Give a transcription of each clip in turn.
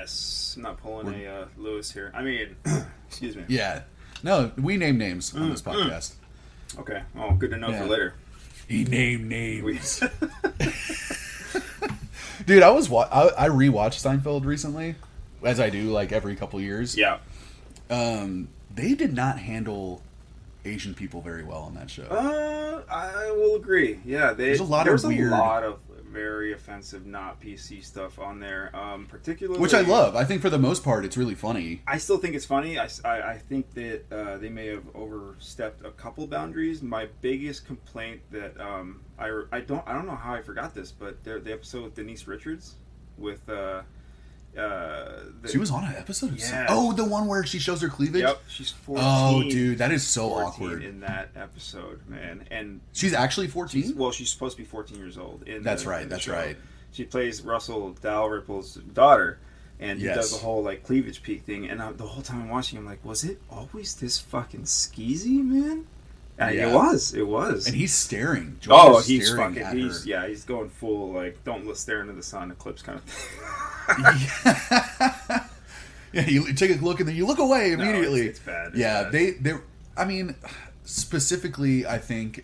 Yes, I'm not pulling a Lewis here. I mean, excuse me. Yeah. No, we name names on this podcast. Okay. Oh, good to know for later. He named names. Dude, I rewatched Seinfeld recently, as I do like every couple years. Yeah. They did not handle Asian people very well on that show. I will agree. Yeah, there's a lot of very offensive, not PC stuff on there. Particularly, which I love. I think for the most part, it's really funny. I still think it's funny. I think that they may have overstepped a couple boundaries. My biggest complaint that I don't know how I forgot this, but the episode with Denise Richards with she was on an episode of yeah. Oh, the one where she shows her cleavage? Yep, she's 14. Oh, dude, that is so awkward. In that episode, man. And she's actually 14? She's supposed to be 14 years old. That's right. She plays Russell Dalrymple's daughter, and he yes. does the whole, like, cleavage peak thing. And the whole time I'm watching, I'm like, was it always this fucking skeezy, man? And yeah. It was. And he's staring. He's going full, like, don't stare into the sun, eclipse kind of thing. Yeah, you take a look and then you look away immediately. No, it's bad. It's bad. They I mean, specifically, I think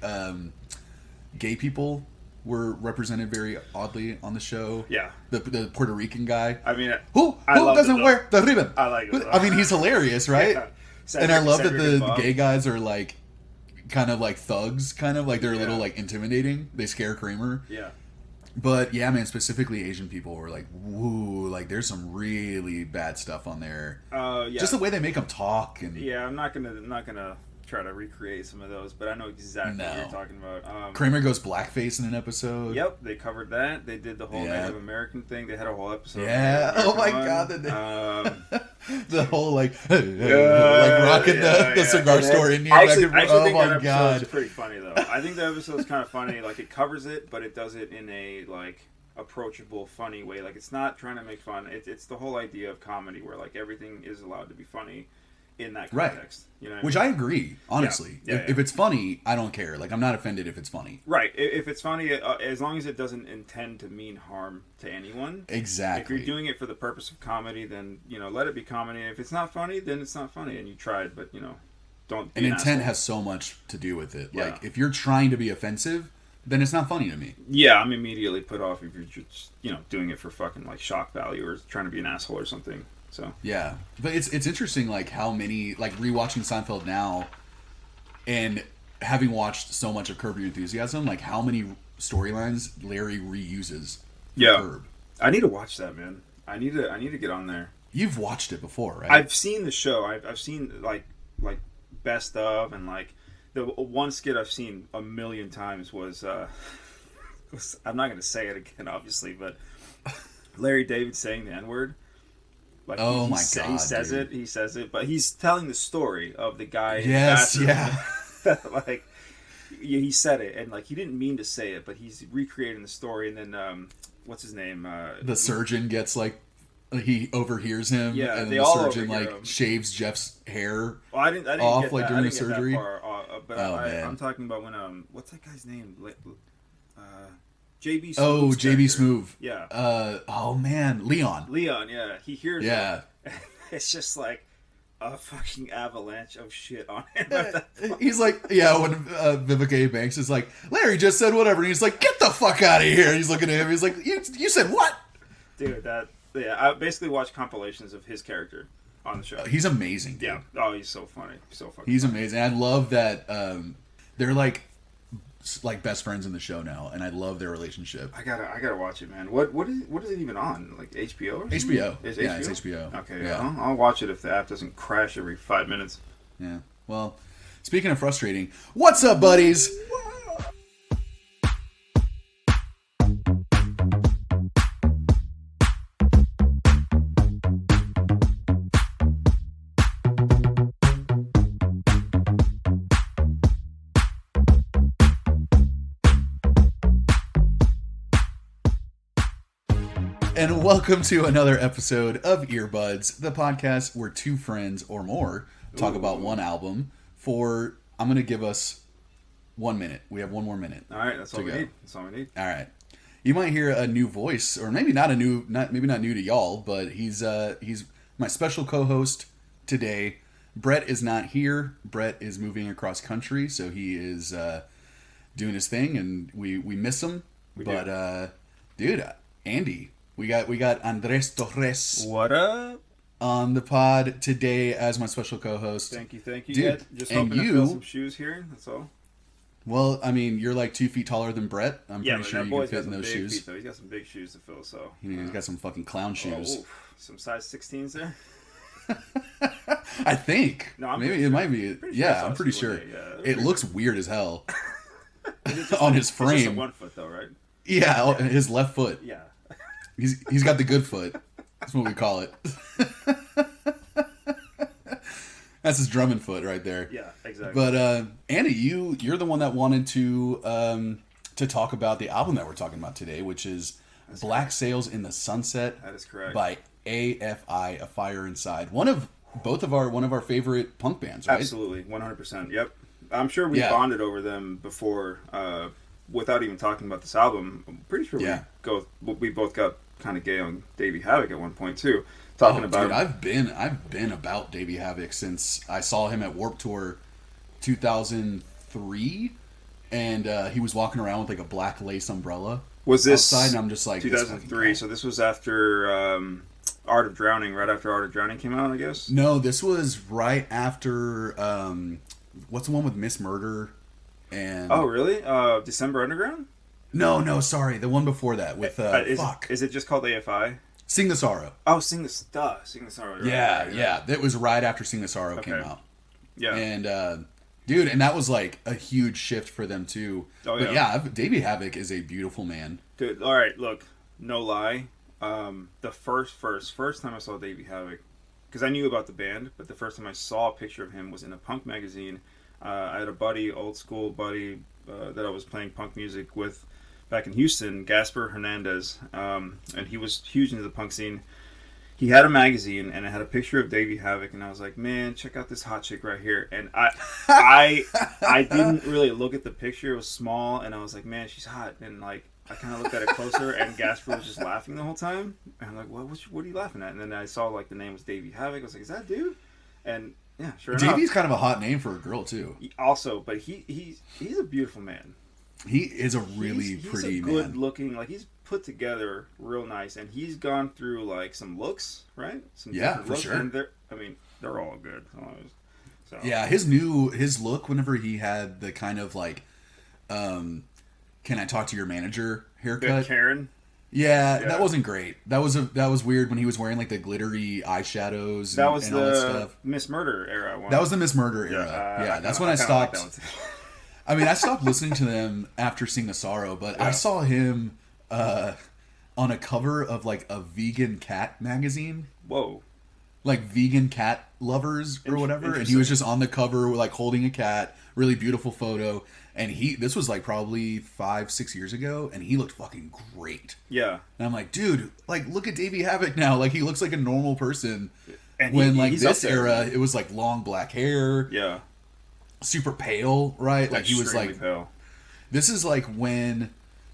gay people were represented very oddly on the show. Yeah. The Puerto Rican guy. I mean, who doesn't wear the ribbon? I like it. I mean, he's hilarious, right? Yeah. And I love that the gay guys are like, kind of like thugs, kind of like they're a little like intimidating. They scare Kramer. Yeah. But yeah, man, specifically Asian people were like, woo, like there's some really bad stuff on there. Yeah. Just the way they make them talk and yeah, I'm not gonna try to recreate some of those, but I know exactly what you're talking about. Kramer goes blackface in an episode. Yep, they covered that. They did the whole Native American thing. They had a whole episode. Yeah. Oh my god. The whole like rocking the cigar store Indian record. Oh my god, it's pretty funny though. I think the episode's kind of funny. Like it covers it, but it does it in a like approachable, funny way. Like it's not trying to make fun. It's the whole idea of comedy where like everything is allowed to be funny in that context. Right. You know, which I agree. Honestly, if it's funny, I don't care. Like I'm not offended if it's funny. Right. If it's funny, as long as it doesn't intend to mean harm to anyone. Exactly. If you're doing it for the purpose of comedy, then let it be comedy. And if it's not funny, then it's not funny, and you tried, but don't. And intent has so much to do with it. Yeah. Like if you're trying to be offensive, then it's not funny to me. Yeah, I'm immediately put off if you're just doing it for fucking like shock value or trying to be an asshole or something. So yeah, but it's interesting like how many like rewatching Seinfeld now, and having watched so much of Curb Your Enthusiasm, like how many storylines Larry reuses. Curb. I need to watch that, man. I need to get on there. You've watched it before, right? I've seen the show. I've seen like best of, and like the one skit I've seen a million times was I'm not going to say it again, obviously, but Larry David saying the N-word. Like God! He says dude. He says it, but he's telling the story of the guy. Yes, yeah. Like he said it, and like he didn't mean to say it, but he's recreating the story. And then what's his name? The surgeon gets like he overhears him. Yeah, and they the all surgeon overhear like him. Shaves Jeff's hair. Well, I didn't off get like that. during the Get surgery. That far, but man. I'm talking about when what's that guy's name? JB. JB Smoove. Yeah. Oh man, Leon. Yeah. He hears. Yeah. It's just like a fucking avalanche of shit on him. He's like, yeah, when Vivica A. Banks is like, Larry just said whatever, and he's like, get the fuck out of here. He's looking at him. He's like, you said what? Dude, I basically watch compilations of his character on the show. He's amazing, dude. Yeah. Oh, he's so funny. So fucking. He's funny. amazing. I love that they're like best friends in the show now, and I love their relationship. I gotta watch it, man. What is it even on? Like HBO? Or something? HBO. It's HBO. Yeah, it's HBO. Okay, yeah. I'll watch it if the app doesn't crash every 5 minutes. Yeah. Well, speaking of frustrating, what's up, buddies? And welcome to another episode of Earbuds, the podcast where two friends or more talk about one album for, I'm going to give us 1 minute. We have 1 more minute. All right, that's all we need. All right. you might hear a new voice, or maybe not maybe not new to y'all, but he's my special co-host today. Brett is not here. Brett is moving across country, so he is doing his thing, and we miss him. Dude, Andy, we got Andres Torres. What up? On the pod today as my special co-host. Thank you. Dude, Yeah, just hoping to fill some shoes here. That's all. Well, I mean, you're like 2 feet taller than Brett. I'm pretty sure you can fit in those shoes. Feet, though. He's got some big shoes to fill, so. He's got some fucking clown shoes. Oh, some size 16s there? I think. No, maybe it might be. Yeah, I'm pretty sure. It looks weird as hell on his frame. It's just a 1 foot, though, right? Yeah, his left foot. Yeah. He's got the good foot. That's what we call it. That's his drumming foot right there. Yeah, exactly. But Andy, you're the one that wanted to talk about the album that we're talking about today, which is Black Sails in the Sunset. That is correct. By AFI, A Fire Inside. One of our favorite punk bands, right? Absolutely, 100%. Yep. I'm sure we bonded over them before, without even talking about this album. I'm pretty sure we both got kind of gay on Davey Havok at one point too. Talking about, dude, I've been about Davey Havok since I saw him at Warped Tour 2003, and he was walking around with like a black lace umbrella. Was this outside? And I'm just like 2003? So this was after Art of Drowning, right after Art of Drowning came out, I guess. No, this was right after what's the one with Miss Murder and oh really? December Underground? No, sorry, the one before that with Is it just called AFI? Sing the Sorrow. Oh, Sing the Sorrow. Right, yeah. That was right after Sing the Sorrow came out. Yeah. And dude, and that was like a huge shift for them too. Oh yeah. But yeah, Davey Havok is a beautiful man. Dude, all right, look, no lie. The first time I saw Davey Havok, because I knew about the band, but the first time I saw a picture of him was in a punk magazine. I had a buddy, old school buddy, that I was playing punk music with back in Houston, Gasper Hernandez, and he was huge into the punk scene. He had a magazine, and it had a picture of Davey Havok, and I was like, man, check out this hot chick right here. And I didn't really look at the picture. It was small, and I was like, man, she's hot. And like, I kind of looked at it closer, and Gasper was just laughing the whole time. And I'm like, what are you laughing at? And then I saw like the name was Davey Havok. I was like, is that dude? And yeah, sure enough. Davey's kind of a hot name for a girl too. Also, but he's a beautiful man. He is a really pretty man. He's good looking, like he's put together real nice, and he's gone through like some looks, right? Some for looks, sure. And they're all good. So. Yeah, his look whenever he had the kind of like, can I talk to your manager haircut? Karen. Yeah, that wasn't great. That was weird when he was wearing like the glittery eyeshadows. That was and all that stuff. Miss Murder era. That was the Miss Murder era. That's when I stopped. Like I mean, I stopped listening to them after Sing the Sorrow, but I saw him on a cover of like a vegan cat magazine. Whoa. Like Vegan Cat Lovers or whatever, and he was just on the cover like holding a cat, really beautiful photo. And this was like probably 5-6 years ago, and he looked fucking great. Yeah. And I'm like, dude, like look at Davey Havok now. Like he looks like a normal person. And when like this era, it was like long black hair. Yeah. Super pale, right? Like he was like pale. This is like when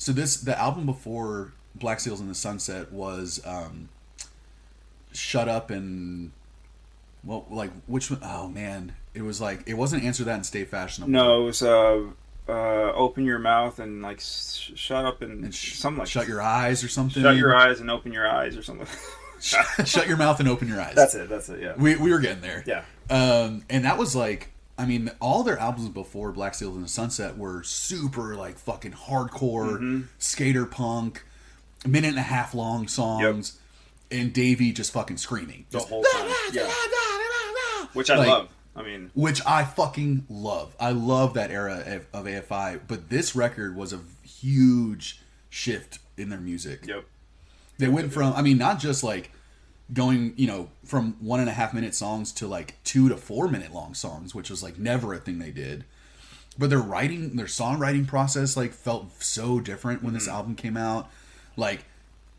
the album before Black Sails in the Sunset was Shut Up and which one? Oh man, it was like it wasn't Answer That and Stay Fashionable. No, it was Open Your Mouth and like Shut Up and something like Shut Your Eyes or something. Shut Your Eyes and Open Your Eyes or something. Shut Your Mouth and Open Your Eyes. That's it. Yeah, we were getting there. Yeah, and that was like. I mean, all their albums before Black Sails in the Sunset were super, like, fucking hardcore, skater punk, minute-and-a-half long songs, and Davey just fucking screaming. The whole time, yeah. Which I love. I mean... Which I fucking love. I love that era of AFI, but this record was a huge shift in their music. Yep. They went from, I mean, not just, like... going, from 1.5 minute songs to like 2 to 4 minute long songs, which was like never a thing they did. But their songwriting process like felt so different when this album came out. Like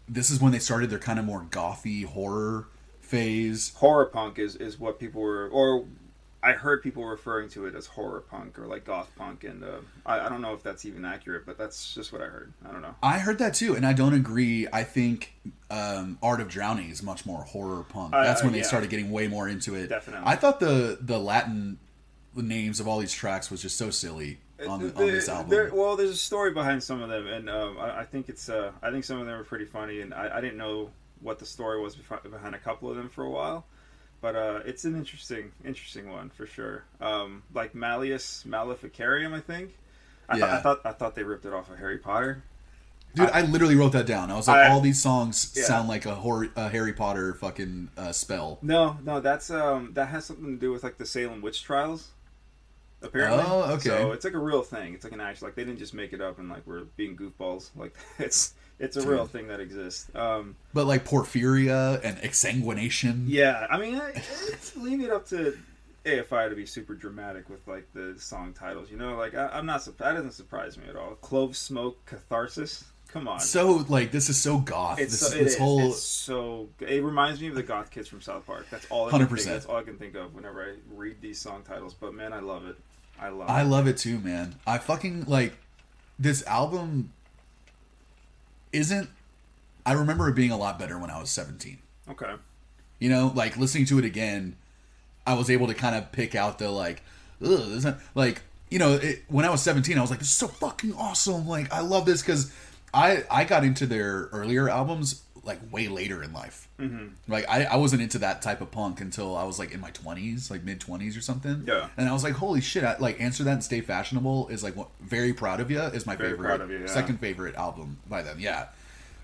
this is when they started their kind of more gothy horror phase. Horror punk is what people were, or I heard people referring to it as horror punk or like goth punk, and I don't know if that's even accurate, but that's just what I heard. I don't know. I heard that too, and I don't agree. I think Art of Drowning is much more horror punk. That's when they started getting way more into it. Definitely. I thought the Latin names of all these tracks was just so silly on this album. There's a story behind some of them, and I think I think some of them are pretty funny, and I didn't know what the story was behind a couple of them for a while. But it's an interesting one for sure. Like Malleus Maleficarium, I think. I thought they ripped it off of Harry Potter. Dude, I literally wrote that down. I was like, all these songs sound like a Harry Potter fucking spell. No, that's that has something to do with like the Salem witch trials. Apparently. Oh, okay. So it's like a real thing. It's like an actual, like they didn't just make it up and like we're being goofballs. Like it's a real thing that exists. But like porphyria and exsanguination. Yeah, I mean, leave it up to AFI to be super dramatic with like the song titles. You know, like I'm not. That doesn't surprise me at all. Clove smoke catharsis. Come on. So like this is so goth. It reminds me of the goth kids from South Park. That's all. 100%. That's all I can think of whenever I read these song titles. But man, I love it. I love it too, man. I fucking like this album. I remember it being a lot better when I was 17. Okay. You know, like listening to it again, I was able to kind of pick out the like, ugh, isn't like, you know, when I was 17, I was like, this is so fucking awesome. Like, I love this because I got into their earlier albums like way later in life. Mm-hmm. Like I wasn't into that type of punk until I was like in my 20s, like mid 20s or something. Yeah. And I was like, holy shit! Like Answer That and Stay Fashionable is like Very Proud of You is my Very favorite, Proud of You, yeah. second favorite album by them. Yeah,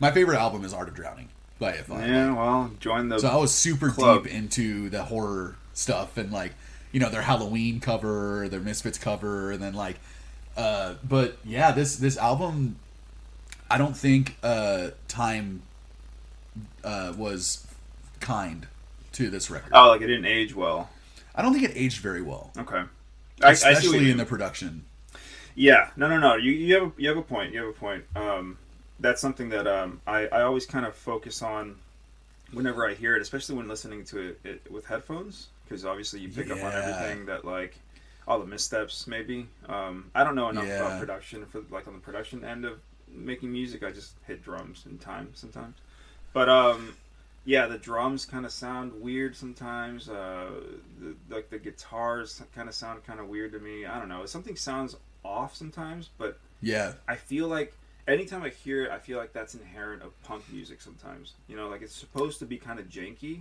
my favorite album is Art of Drowning by AFI. Yeah, well, join the. So I was super club. deep into the horror stuff and like, you know, their Halloween cover, their Misfits cover, and then like, but yeah, this album, I don't think time was kind to this record. Oh, like it didn't age well. I don't think it aged very well. Okay. Especially in the production. Yeah. No. You have a point. You have a point. That's something that I always kind of focus on whenever I hear it, especially when listening to it with headphones, because obviously you pick up on everything that like all the missteps maybe. I don't know enough about production for like on the production end of making music. I just hit drums in time sometimes. But yeah, the drums kind of sound weird sometimes. The guitars kind of sound kind of weird to me. I don't know. Something sounds off sometimes, but yeah, I feel like anytime I hear it, I feel like that's inherent of punk music sometimes. You know, like it's supposed to be kind of janky.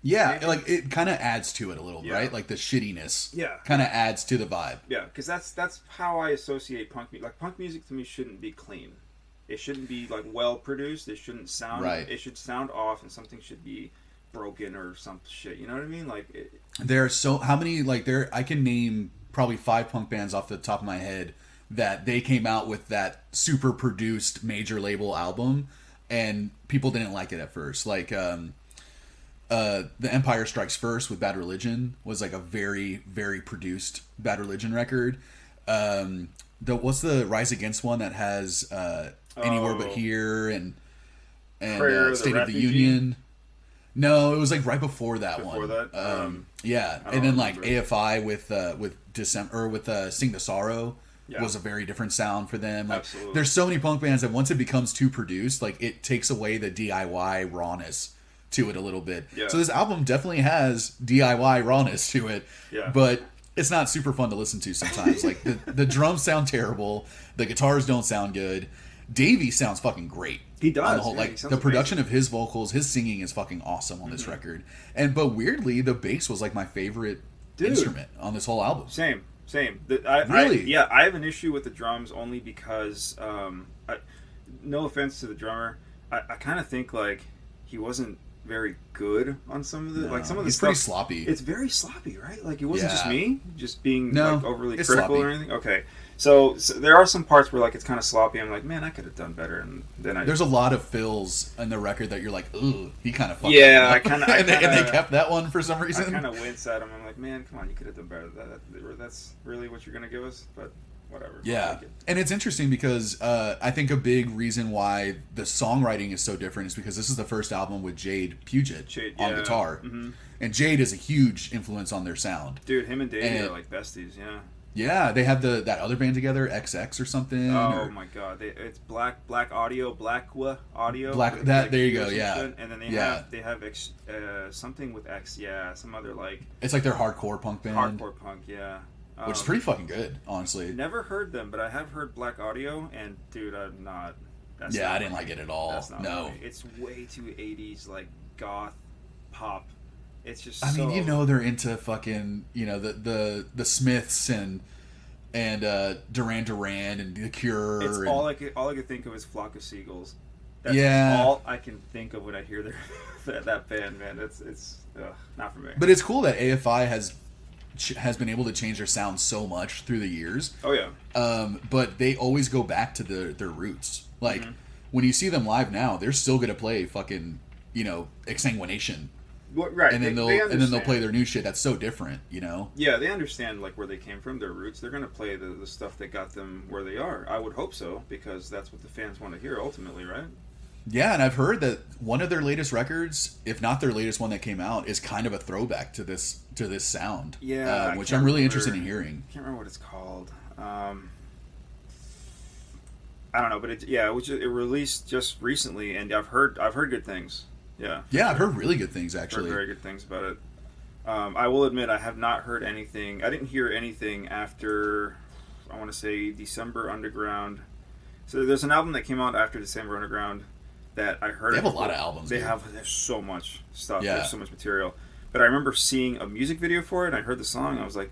Yeah, maybe. like it kind of adds to it a little, right? Like the shittiness kind of adds to the vibe. Yeah, because that's how I associate punk music. Like punk music to me shouldn't be clean. It shouldn't be like well produced. It shouldn't sound right. It should sound off, and something should be broken or some shit. You know what I mean? Like there are how many like I can name probably 5 punk bands off the top of my head that they came out with that super produced major label album, and people didn't like it at first. Like The Empire Strikes First with Bad Religion was like a very very produced Bad Religion record. What's the Rise Against one that has Anywhere But Here and State of the Union? No, it was like right before that one. Before that, yeah, and then like AFI with December or with Sing the Sorrow was a very different sound for them. Like, absolutely. There's so many punk bands that once it becomes too produced, like it takes away the DIY rawness to it a little bit. Yeah. So this album definitely has DIY rawness to it. Yeah. But it's not super fun to listen to sometimes. Like the drums sound terrible, the guitars don't sound good. Davey sounds fucking great. He does. On the whole, like the production of his vocals, his singing is fucking awesome on this record. But weirdly, the bass was like my favorite instrument on this whole album. Same. Really? I have an issue with the drums only because, no offense to the drummer, I kind of think like he wasn't very good on some of the some of the he's stuff. Pretty sloppy. It's very sloppy, right? Like it wasn't just me just being like overly critical sloppy. or anything. Okay, so there are some parts where like it's kind of sloppy. I'm like, man, I could have done better. And then there's a lot of fills in the record that you're like, ooh, he kind of fucked up. I kind of and they kept that one for some reason. I kind of wince at him. I'm like, man, come on, you could have done better. That's really what you're gonna give us, but whatever. Yeah, and it's interesting because I think a big reason why the songwriting is so different is because this is the first album with Jade Puget on guitar, and Jade is a huge influence on their sound. Dude, him and Davey are like besties. Yeah. Yeah, they have that other band together, XX or something. Oh my god, it's Black Audio, Audio. There you go. Yeah. And then they have something with X. Yeah, some other like. It's like their hardcore punk band. Hardcore punk, yeah. Which is pretty fucking good, honestly. Never heard them, but I have heard Black Audio, and dude, I'm not. I didn't like it at all. That's not no, it's way too 80s, like goth pop. It's just. I mean, they're into fucking, the Smiths and Duran Duran and The Cure. It's all I could think of is Flock of Seagulls. That's all I can think of when I hear that band, man. It's not for me. But it's cool that AFI has been able to change their sound so much through the years. Oh yeah. But they always go back to their roots. Like when you see them live now, they're still gonna play fucking Exsanguination. Right, and then they'll play their new shit that's so different, Yeah, they understand like where they came from, their roots. They're gonna play the stuff that got them where they are. I would hope so, because that's what the fans want to hear ultimately, right? Yeah, and I've heard that one of their latest records, if not their latest one that came out, is kind of a throwback to this sound. Yeah, which I'm really interested in hearing. I can't remember what it's called. I don't know, but it released just recently, and I've heard good things. Yeah. Yeah, I've heard really good things, actually. Heard very good things about it. I will admit, I have not heard anything. I didn't hear anything after, I want to say, December Underground. So there's an album that came out after December Underground that I heard. They have a lot of albums. There's so much stuff. Yeah. There's so much material. But I remember seeing a music video for it, and I heard the song, and I was like,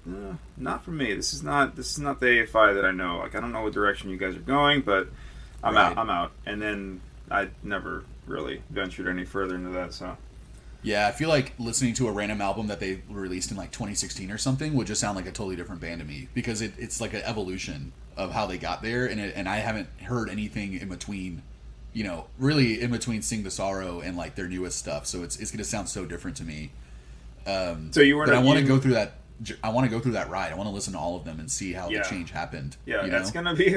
not for me. This is not the AFI that I know. Like, I don't know what direction you guys are going, but I'm out. And then I never really ventured any further into that. So yeah, I feel like listening to a random album that they released in like 2016 or something would just sound like a totally different band to me, because it's like an evolution of how they got there, and I haven't heard anything in between, really in between Sing the Sorrow and like their newest stuff. So it's going to sound so different to me. So you weren't. But I want to go through that. I want to go through that ride. I want to listen to all of them and see how the change happened. Yeah, that's gonna be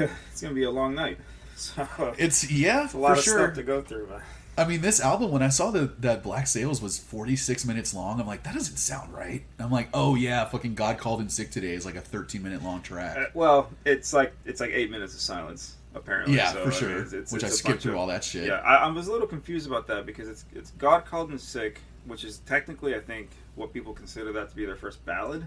a long night. So it's a lot of stuff to go through, man. I mean, this album, when I saw that Black Sails was 46 minutes long, I'm like, that doesn't sound right. I'm like, oh yeah, fucking God Called In Sick Today is like a 13-minute long track. Well, it's like 8 minutes of silence, apparently. Yeah, so, for sure. I mean, which I skipped through all that shit. Yeah, I was a little confused about that, because it's God Called In Sick, which is technically, I think, what people consider that to be their first ballad.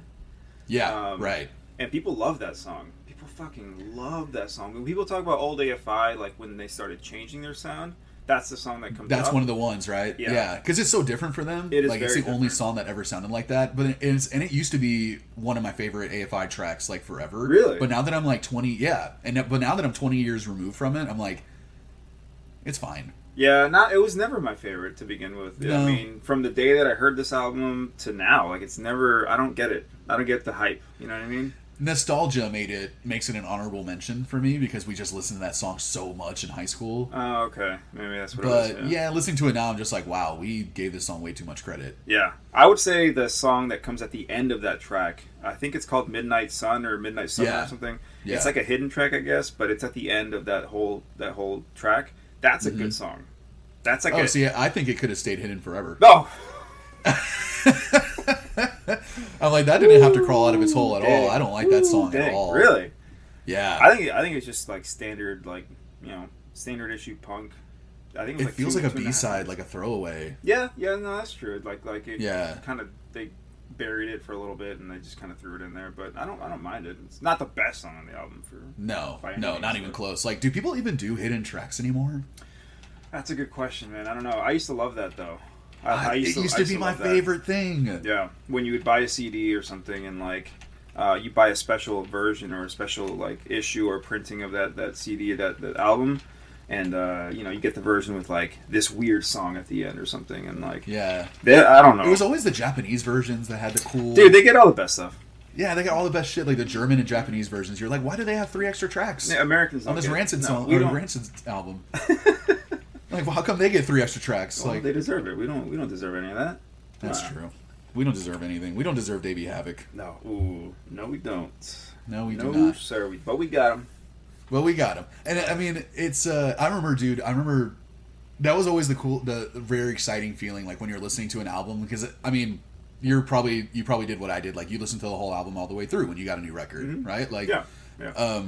Yeah, right. And people love that song. People fucking love that song. When people talk about old AFI, like when they started changing their sound, that's the song that comes up. That's one of the ones, right? Yeah. Because it's so different for them. It is like, it's the only song that ever sounded like that. But it used to be one of my favorite AFI tracks, like, forever. Really? But now that I'm like 20, but now that I'm 20 years removed from it, I'm like, it's fine. Yeah, it was never my favorite to begin with. No. I mean, from the day that I heard this album to now, like, it's never, I don't get it. I don't get the hype. You know what I mean? Nostalgia makes it an honorable mention for me, because we just listened to that song so much in high school. Oh, okay. Maybe that's what it was. But yeah, listening to it now, I'm just like, wow, we gave this song way too much credit. Yeah. I would say the song that comes at the end of that track, I think it's called Midnight Sun or Midnight Summer or something. Yeah. It's like a hidden track, I guess, but it's at the end of that whole track. That's a good song. That's like see, I think it could have stayed hidden forever. No. I'm like, that didn't have to crawl out of its hole at all. I don't like that song at all. Really? Yeah. I think it's just like standard, like, standard issue punk. I think it feels like a B-side, like a throwaway. Yeah, no, that's true. Like it kind of, they buried it for a little bit and they just kind of threw it in there, but I don't mind it. It's not the best song on the album not even close. Like, do people even do hidden tracks anymore? That's a good question, man. I don't know. I used to love that though. It used to be my favorite thing. Yeah, when you would buy a CD or something, and like you buy a special version or a special like issue or printing of that CD, that album, and you get the version with like this weird song at the end or something, and like I don't know. It was always the Japanese versions that had the cool. Dude, they get all the best stuff. Yeah, they got all the best shit, like the German and Japanese versions. You're like, why do they have 3 extra tracks? Yeah, Americans on this Rancid song or Rancid album. Like, well, how come they get 3 extra tracks? Well, like, they deserve it. We don't deserve any of that. That's true. We don't deserve anything. We don't deserve Davey Havok. No. Ooh. No, we don't. No, we do No, not. sir. But we got him. Well, we got him. And I mean, it's, I remember that was always the very exciting feeling, like when you're listening to an album, because I mean, you probably did what I did, like you listened to the whole album all the way through when you got a new record, right? Like, yeah.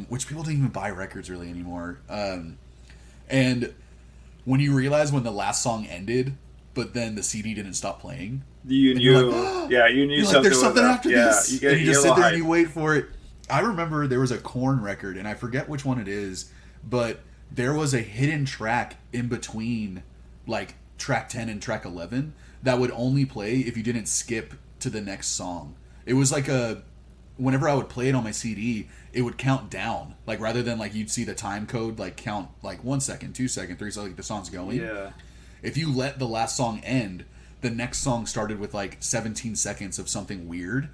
Which people don't even buy records really anymore. And when you realize when the last song ended, but then the CD didn't stop playing, you knew, you knew something. There's something after this, you get and you just sit there and you wait for it. I remember there was a Korn record, and I forget which one it is, but there was a hidden track in between, like, track 10 and track 11 that would only play if you didn't skip to the next song. It was like whenever I would play it on my CD, it would count down. Like, rather than, like, you'd see the time code, like, count, like, 1 second, 2 seconds, 3 seconds, like, the song's going. Yeah. If you let the last song end, the next song started with, like, 17 seconds of something weird.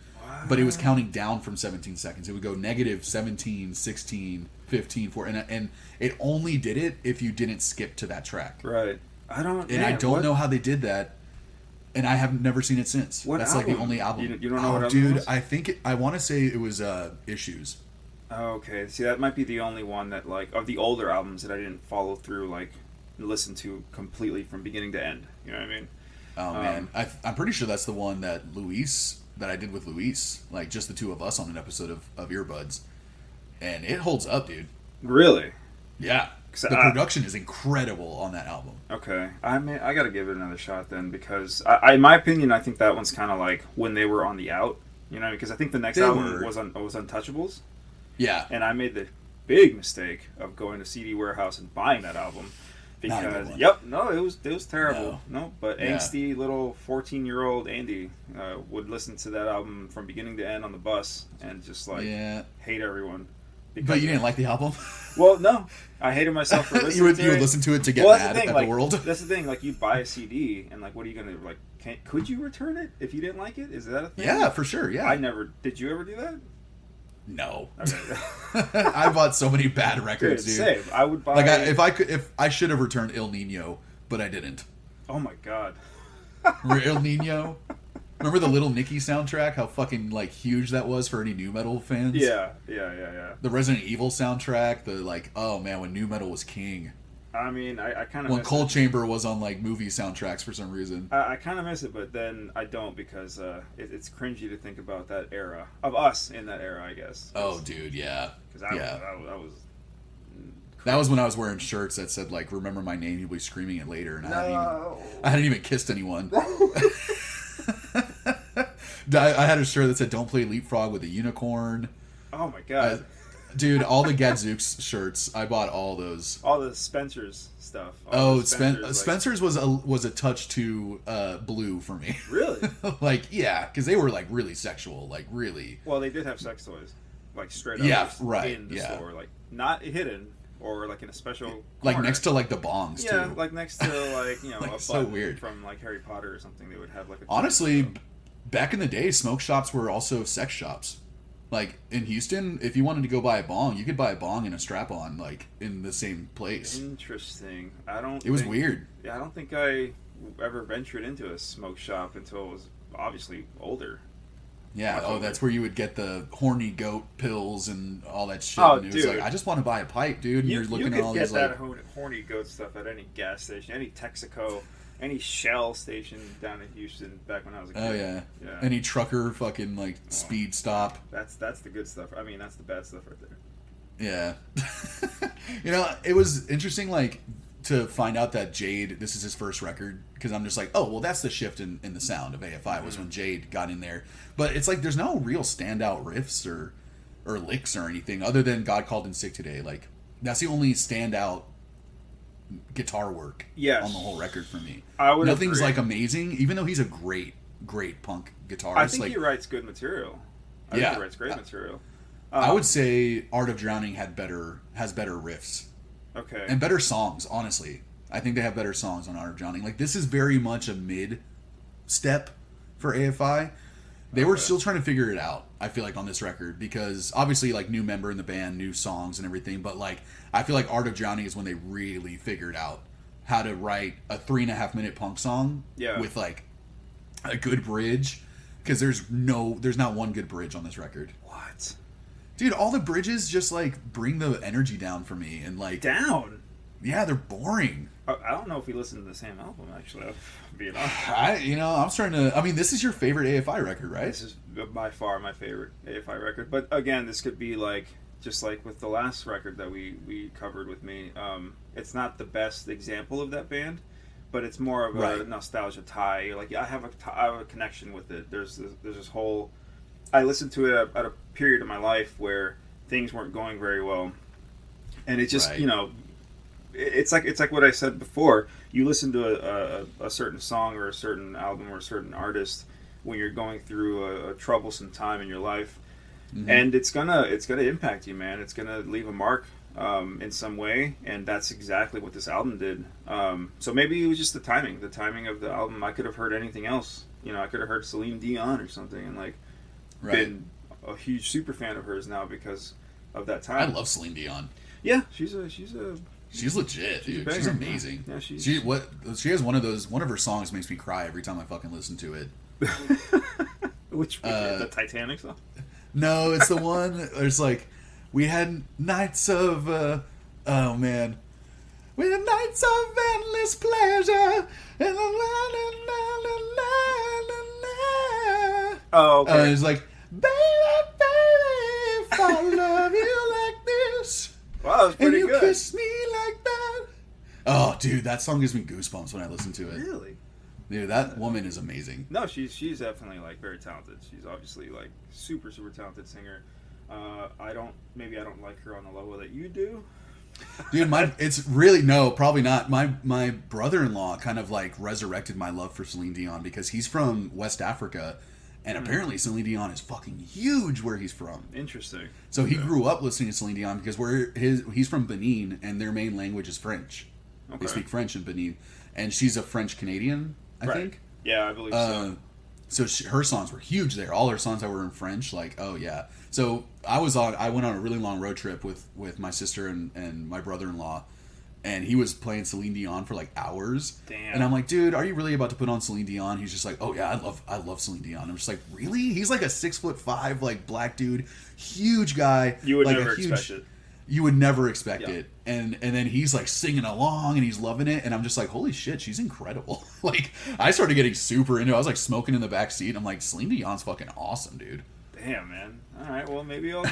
But it was counting down from 17 seconds. It would go negative 17, 16, 15, 4, and it only did it if you didn't skip to that track. Right. I don't know how they did that, and I have never seen it since. What That's album? like the only album. You don't know what album dude, it was? I want to say it was Issues. Oh, okay. See, that might be the only one that, like, of the older albums that I didn't follow through, like, listen to completely from beginning to end. You know what I mean? Oh, man. I'm pretty sure that's the one that I did with Luis, like just the two of us on an episode of Earbuds, and it holds up, dude. Really? Yeah. The production is incredible on that album. Okay, I gotta give it another shot then, because in my opinion, I think that one's kind of like when they were on the out, you know, because I think the next album was Untouchables. Yeah. And I made the big mistake of going to CD Warehouse and buying that album. Because it was terrible. But angsty little 14-year-old Andy would listen to that album from beginning to end on the bus and just like hate everyone. But you didn't like the album? Well, no, I hated myself for listening to it. You would listen to it to get mad at the world. That's the thing. Like, you buy a CD and like, what are you gonna like? Could you return it if you didn't like it? Is that a thing? Yeah, for sure. Yeah. I never. Did you ever do that? No. Okay. I bought so many bad records, dude. Same. I would buy. Like, if I should have returned El Nino, but I didn't. Oh my god. El Nino. Remember the Little Nicky soundtrack? How fucking like huge that was for any nu metal fans? Yeah. The Resident Evil soundtrack. The like, oh man, when nu metal was king. I mean, I kind of when Cold Chamber was on like movie soundtracks for some reason. I kind of miss it, but then I don't, because it's cringy to think about that era of us in that era, I guess. Oh, dude, yeah. Because that was when I was wearing shirts that said like "Remember my name, you'll be screaming it later," and I hadn't even kissed anyone. I had a shirt that said "Don't play leapfrog with a unicorn." Oh my god. Dude, all the Gadzooks shirts, I bought all those. All the Spencer's stuff. Spencer's was a touch too blue for me. Really? Like, yeah, because they were like really sexual, like really. Well, they did have sex toys, like straight up. Yeah, right. In the store, like not hidden or like in a special corner. Like next to like the bongs too. Yeah, like next to like like a so button weird from like Harry Potter or something. They would have like a. Honestly, back in the day, smoke shops were also sex shops. Like, in Houston, if you wanted to go buy a bong, you could buy a bong and a strap-on, like, in the same place. Interesting. It was weird. Yeah, I don't think I ever ventured into a smoke shop until I was obviously older. Yeah, that's where you would get the horny goat pills and all that shit. Oh, and it was like, I just want to buy a pipe, dude. And you're looking at all these, like... You could get that horny goat stuff at any gas station, any Texaco, any Shell station down in Houston back when I was a kid. Oh, yeah. Any trucker fucking, like, speed stop. That's the good stuff. I mean, that's the bad stuff right Yeah. there. It was interesting, like, to find out that Jade, this is his first record, because I'm just like, oh, well, that's the shift in the sound of AFI, was when Jade got in there. But it's like, there's no real standout riffs or licks or anything, other than God Called in Sick Today. Like, that's the only standout guitar work on the whole record for me. Nothing's agree. Like amazing, even though he's a great punk guitarist. I think like, he writes good material. I think he writes great material. I would say Art of Drowning has better riffs. Okay. And better songs, honestly. I think they have better songs on Art of Drowning. Like, this is very much a mid step for AFI. They were still trying to figure it out, I feel like, on this record, because obviously, like, new member in the band, new songs and everything, but, like, I feel like Art of Drowning is when they really figured out how to write a 3.5-minute punk song with, like, a good bridge because there's not one good bridge on this record. What? Dude, all the bridges just like bring the energy down for me, and like Down? yeah, they're boring. I don't know if we listened to the same album, actually. I'm being honest. I'm starting to. I mean, this is your favorite AFI record, right? This is by far my favorite AFI record. But again, this could be like, just like with the last record that we covered with me. It's not the best example of that band, but it's more of a nostalgia tie. Like, I have a connection with it. There's this whole. I listened to it at a period of my life where things weren't going very well, and it just It's like what I said before. You listen to a certain song or a certain album or a certain artist when you're going through a troublesome time in your life, and it's gonna impact you, man. It's gonna leave a mark in some way, and that's exactly what this album did. So maybe it was just the timing of the album. I could have heard anything else. I could have heard Celine Dion or something, and like been a huge super fan of hers now because of that time. I love Celine Dion. Yeah, she's legit, dude. She's amazing. Yeah, she has one of her songs makes me cry every time I fucking listen to it. Which the Titanic song? No, it's the one. There's like, we had nights of oh man, we had nights of endless pleasure. And oh, okay. It's like, baby, baby, if I love you like this. Wow, that was pretty and you good. kiss me like that. Oh, dude, that song gives me goosebumps when I listen to it. Really? Dude, that woman is amazing. No, she's definitely like very talented. She's obviously like super talented singer. I don't like her on the level that you do. Dude, it's really probably not. My brother-in-law kind of like resurrected my love for Celine Dion because he's from West Africa, and apparently Celine Dion is fucking huge where he's from. Interesting. So he grew up listening to Celine Dion because he's from Benin, and their main language is French. Okay. They speak French in Benin, and she's a French Canadian, I think. Yeah, I believe so. So her songs were huge there. All her songs that were in French, like, oh yeah. So I went on a really long road trip with my sister and my brother-in-law, and he was playing Celine Dion for like hours. Damn. And I'm like, dude, are you really about to put on Celine Dion? He's just like, oh yeah, I love Celine Dion. I'm just like, really? He's like a 6'5" like black dude, huge guy. You would like never expect it. You would never expect it. And then he's like singing along and he's loving it, and I'm just like, holy shit, she's incredible. Like, I started getting super into it. I was like smoking in the back seat. I'm like, Celine Dion's fucking awesome, dude. Damn, man. All right, well, maybe I'll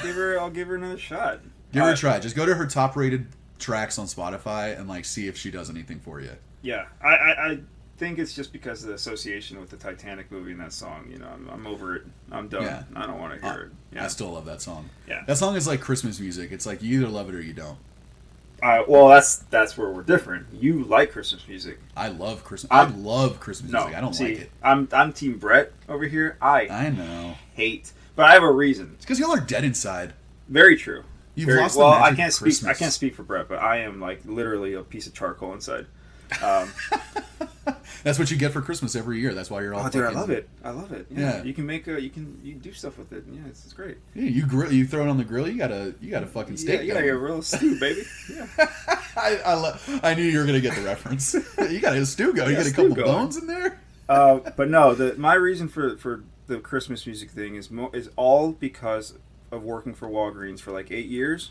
give her another shot. Give her a try. Just go to her top rated tracks on Spotify and like see if she does anything for you. Yeah, I think it's just because of the association with the Titanic movie and that song. I'm over it. I'm done. Yeah. I don't want to hear it. Yeah. I still love that song. Yeah, that song is like Christmas music. It's like you either love it or you don't. Well, that's where we're different. You like Christmas music. I love Christmas. I love Christmas music. I don't like it. I'm Team Brett over here. I know. Hate, but I have a reason. It's because y'all are dead inside. Very true. You've lost the magic I can't of Christmas. I can't speak for Brett, but I am like literally a piece of charcoal inside. That's what you get for Christmas every year. That's why you're all. Oh, dude, I love it. I love it. Yeah. You can make you do stuff with it. Yeah, it's great. Yeah, you grill. You throw it on the grill. You got a fucking steak. Yeah, you got a real stew, baby. Yeah. I knew you were gonna get the reference. You got a stew going. You got a couple bones in there. But no, my reason for the Christmas music thing is all because of working for Walgreens for like 8 years.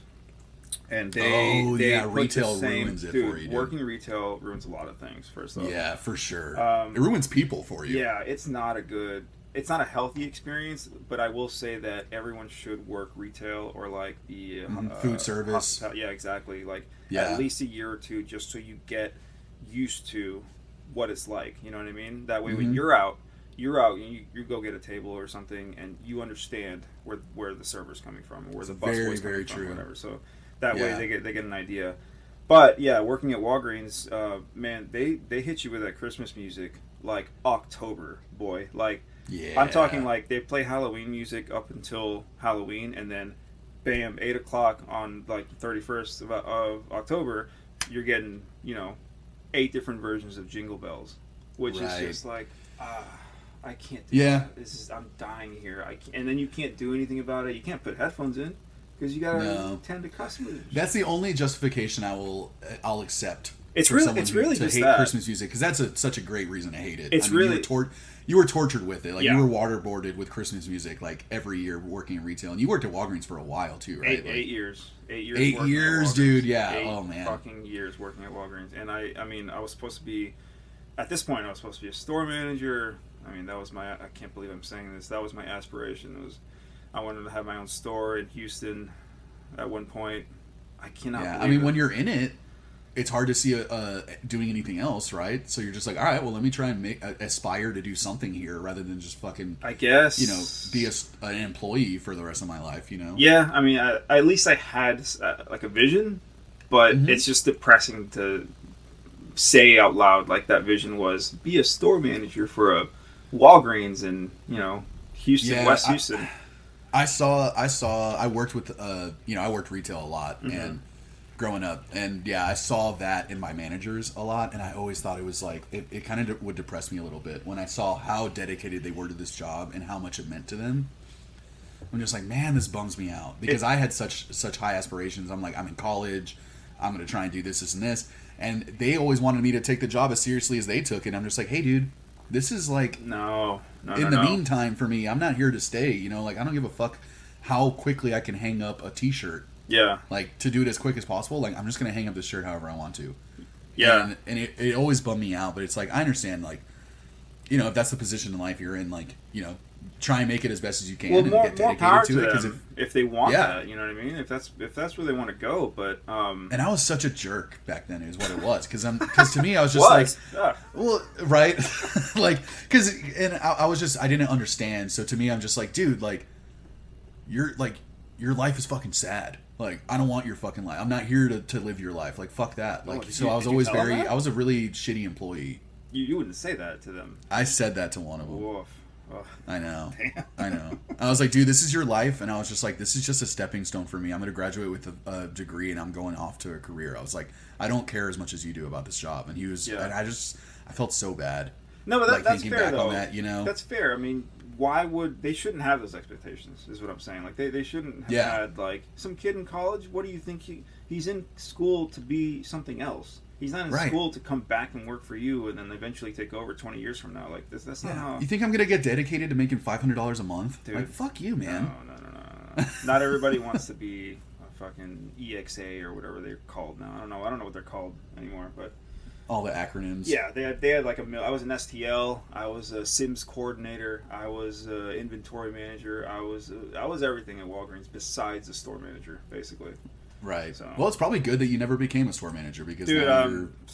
And they retail ruins it for you. Dude. Working retail ruins a lot of things. First off, yeah, for sure. It ruins people for you. Yeah, it's not a healthy experience. But I will say that everyone should work retail or like the food service. Yeah, exactly. Like at least a year or two, just so you get used to what it's like. You know what I mean? That way, when you're out, you go get a table or something, and you understand where the server's coming from, or where the busboy's coming from, or whatever. So. That way they get an idea. But yeah, working at Walgreens, man, they hit you with that Christmas music like October, boy. Like, I'm talking like they play Halloween music up until Halloween, and then bam, 8 o'clock on like the 31st of October, you're getting 8 different versions of Jingle Bells, which is just like I can't do that. I'm dying here. And then you can't do anything about it. You can't put headphones in. Because you gotta tend to customers. That's the only justification I'll accept It's for really someone it's really to just hate that. Christmas music, because that's such a great reason to hate it. It's I mean, really you were tortured with it. Like Yeah. you were waterboarded with Christmas music like every year working in retail, and you worked at Walgreens for a while too, right? 8 years. 8 years. 8 years, dude. Yeah. 8 Oh man. fucking years working at Walgreens, and I mean, I was supposed to be, at this point, I was supposed to be a store manager. I mean, that was my. I can't believe I'm saying this. That was my aspiration. I wanted to have my own store in Houston. At one point, I cannot. Yeah. believe I mean, it. when you're in it, it's hard to see doing anything else, right? So you're just like, all right, well, let me try and aspire to do something here rather than just fucking, I guess, be an employee for the rest of my life, Yeah, I mean, at least I had like a vision, but Mm-hmm. it's just depressing to say out loud like that vision was be a store manager for a Walgreens in Houston, Yeah, West Houston. I worked with, I worked retail a lot Mm-hmm. and growing up, and yeah, I saw that in my managers a lot, and I always thought it was like, it kind of would depress me a little bit when I saw how dedicated they were to this job and how much it meant to them. I'm just like, man, this bums me out, because I had such high aspirations. I'm like, I'm in college, I'm going to try and do this and this, and they always wanted me to take the job as seriously as they took it. I'm just like, hey dude, this is like, No. in the meantime, for me, I'm not here to stay. Like, I don't give a fuck how quickly I can hang up a t-shirt. Yeah. Like, to do it as quick as possible. Like, I'm just gonna hang up this shirt however I want to. Yeah. And it always bummed me out. But it's like, I understand, like, if that's the position in life you're in, like, try and make it as best as you can, Well, and more get dedicated power to to it. them if they want Yeah. that, you know what I mean? If that's where they want to go, but And I was such a jerk back then, is what it was. Because to me, I was just well, right, like, because I was just, I didn't understand. So to me, I'm just like, dude, like, your life is fucking sad. Like, I don't want your fucking life. I'm not here to live your life. Like, fuck that. Like, did so you- I was did you always tell them that? I was a really shitty employee. you wouldn't say that to them. I said that to one of them. Woof. Oh. I know. Damn. I know. I was like, dude, this is your life. And I was just like, this is just a stepping stone for me. I'm going to graduate with a degree and I'm going off to a career. I was like, I don't care as much as you do about this job. And he was, Yeah. and I felt so bad. No, but like, that's thinking fair back though. on that, That's fair. I mean, why would they shouldn't have those expectations? Is what I'm saying. Like they shouldn't have Yeah. had like some kid in college. What do you think he's in school to be something else? He's not in Right. school to come back and work for you and then eventually take over 20 years from now. Like this, that's not how. You think I'm going to get dedicated to making $500 a month? Dude. Like, fuck you, man. No. Not everybody wants to be a fucking EXA or whatever they're called now. I don't know what they're called anymore, but. All the acronyms. Yeah, they had like I was an STL. I was a Sims coordinator. I was an inventory manager. I was everything at Walgreens besides a store manager, basically. Right. So- Well, it's probably good that you never became a store manager, because Dude, now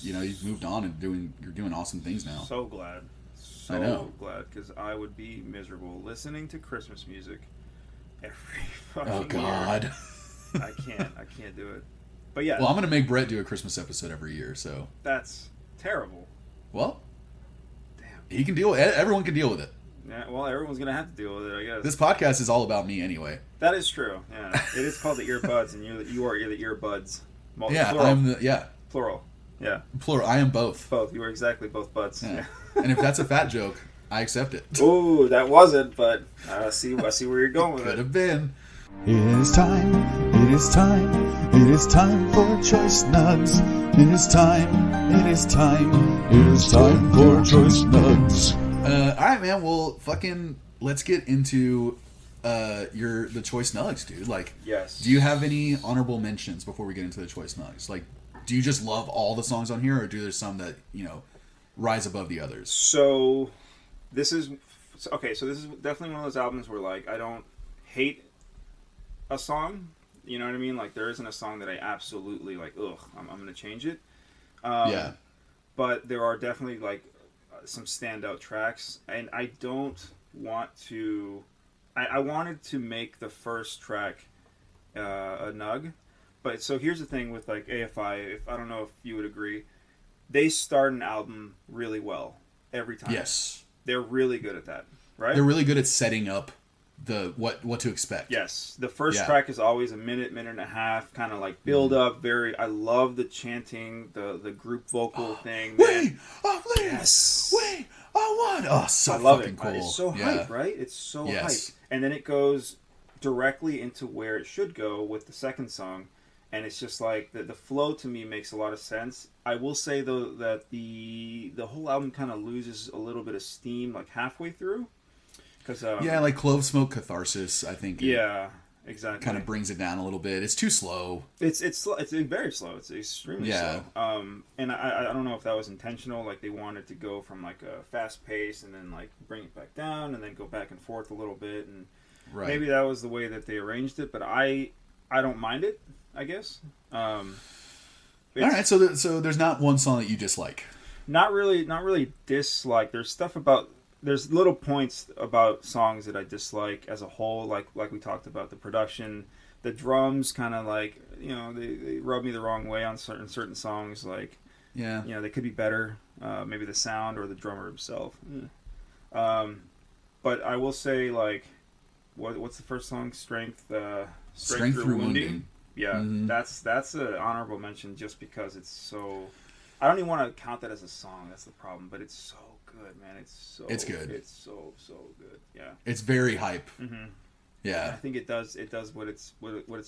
you've moved on and you're doing awesome things now. So glad, I know. glad, because I would be miserable listening to Christmas music every fucking Oh God. year. I can't do it. But yeah, Well, I'm gonna make Brett do a Christmas episode every year. So, that's terrible. well, Damn. he can deal. Everyone can deal with it. Yeah, well, everyone's gonna have to deal with it, I guess. This podcast is all about me anyway. That is true. Yeah, it is called the earbuds, and you're the earbuds. Yeah, Plural. I'm the Plural. Yeah, plural. I am both. both. You were exactly both buds. Yeah. Yeah. And if that's a fat joke, I accept it. Ooh, that wasn't, but I see where you're going with Could it. have been. It is time, it is time, it is time for Choice Nugs. It is time, it is time, it is time for Choice Nugs. All right, man. Well, fucking let's get into the choice nugs, dude. Like, Yes. do you have any honorable mentions before we get into the choice nugs? Like, do you just love all the songs on here, or do there some that rise above the others? So, this is okay. So this is definitely one of those albums where like I don't hate a song. You know what I mean? Like there isn't a song that I absolutely like. Ugh, I'm gonna change it. Yeah. But there are definitely like some standout tracks, and I don't want to. I wanted to make the first track a nug, but so here's the thing with like AFI. I don't know if you would agree, they start an album really well every time. Yes. They're really good at that, right? They're really good at setting up the what to expect. Yes, the first Yeah. track is always a minute and a half, kind of like build up. Very, I love the chanting, the group vocal thing. We are leaders. Yes. We are one. Oh, so I love fucking it. cool. It's so Yeah. hype, right? It's so Yes. hype, and then it goes directly into where it should go with the second song, and it's just like the flow to me makes a lot of sense. I will say though that the whole album kind of loses a little bit of steam like halfway through, because yeah, like Clove Smoke Catharsis, I think. Yeah, exactly. Kind of brings it down a little bit. It's too slow. It's very slow. It's extremely slow. And I don't know if that was intentional. Like they wanted to go from like a fast pace and then like bring it back down and then go back and forth a little bit, and maybe that was the way that they arranged it. But I don't mind it, I guess. All right, so there's not one song that you dislike. Not really dislike. There's little points about songs that I dislike as a whole, like we talked about the production, the drums kind of like, they rub me the wrong way on certain songs, like, they could be better, maybe the sound or the drummer himself. But I will say, like, what's the first song? Strength Through Wounding. Yeah, mm-hmm. That's an honorable mention just because it's so, I don't even want to count that as a song, that's the problem, but it's so good, man. It's good. It's so good. Yeah. It's very hype. Mm-hmm. Yeah. I think it does what it's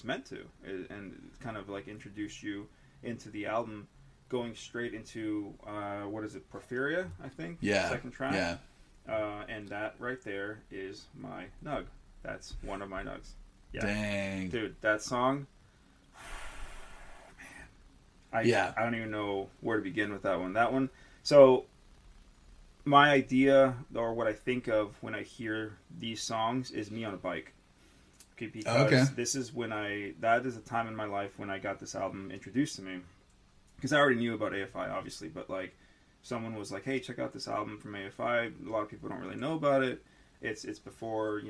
meant to, and kind of like introduce you into the album, going straight into what is it, Porphyria, I think. Yeah. Second track. Yeah. And that right there is my nug. That's one of my nugs. Yeah. Dang. Dude, that song. Man. I don't even know where to begin with that one. That one. So my idea, or what I think of when I hear these songs, is me on a bike. Okay, because this is that is a time in my life when I got this album introduced to me. Because I already knew about AFI, obviously, but like, someone was like, hey, check out this album from AFI. A lot of people don't really know about it. It's before,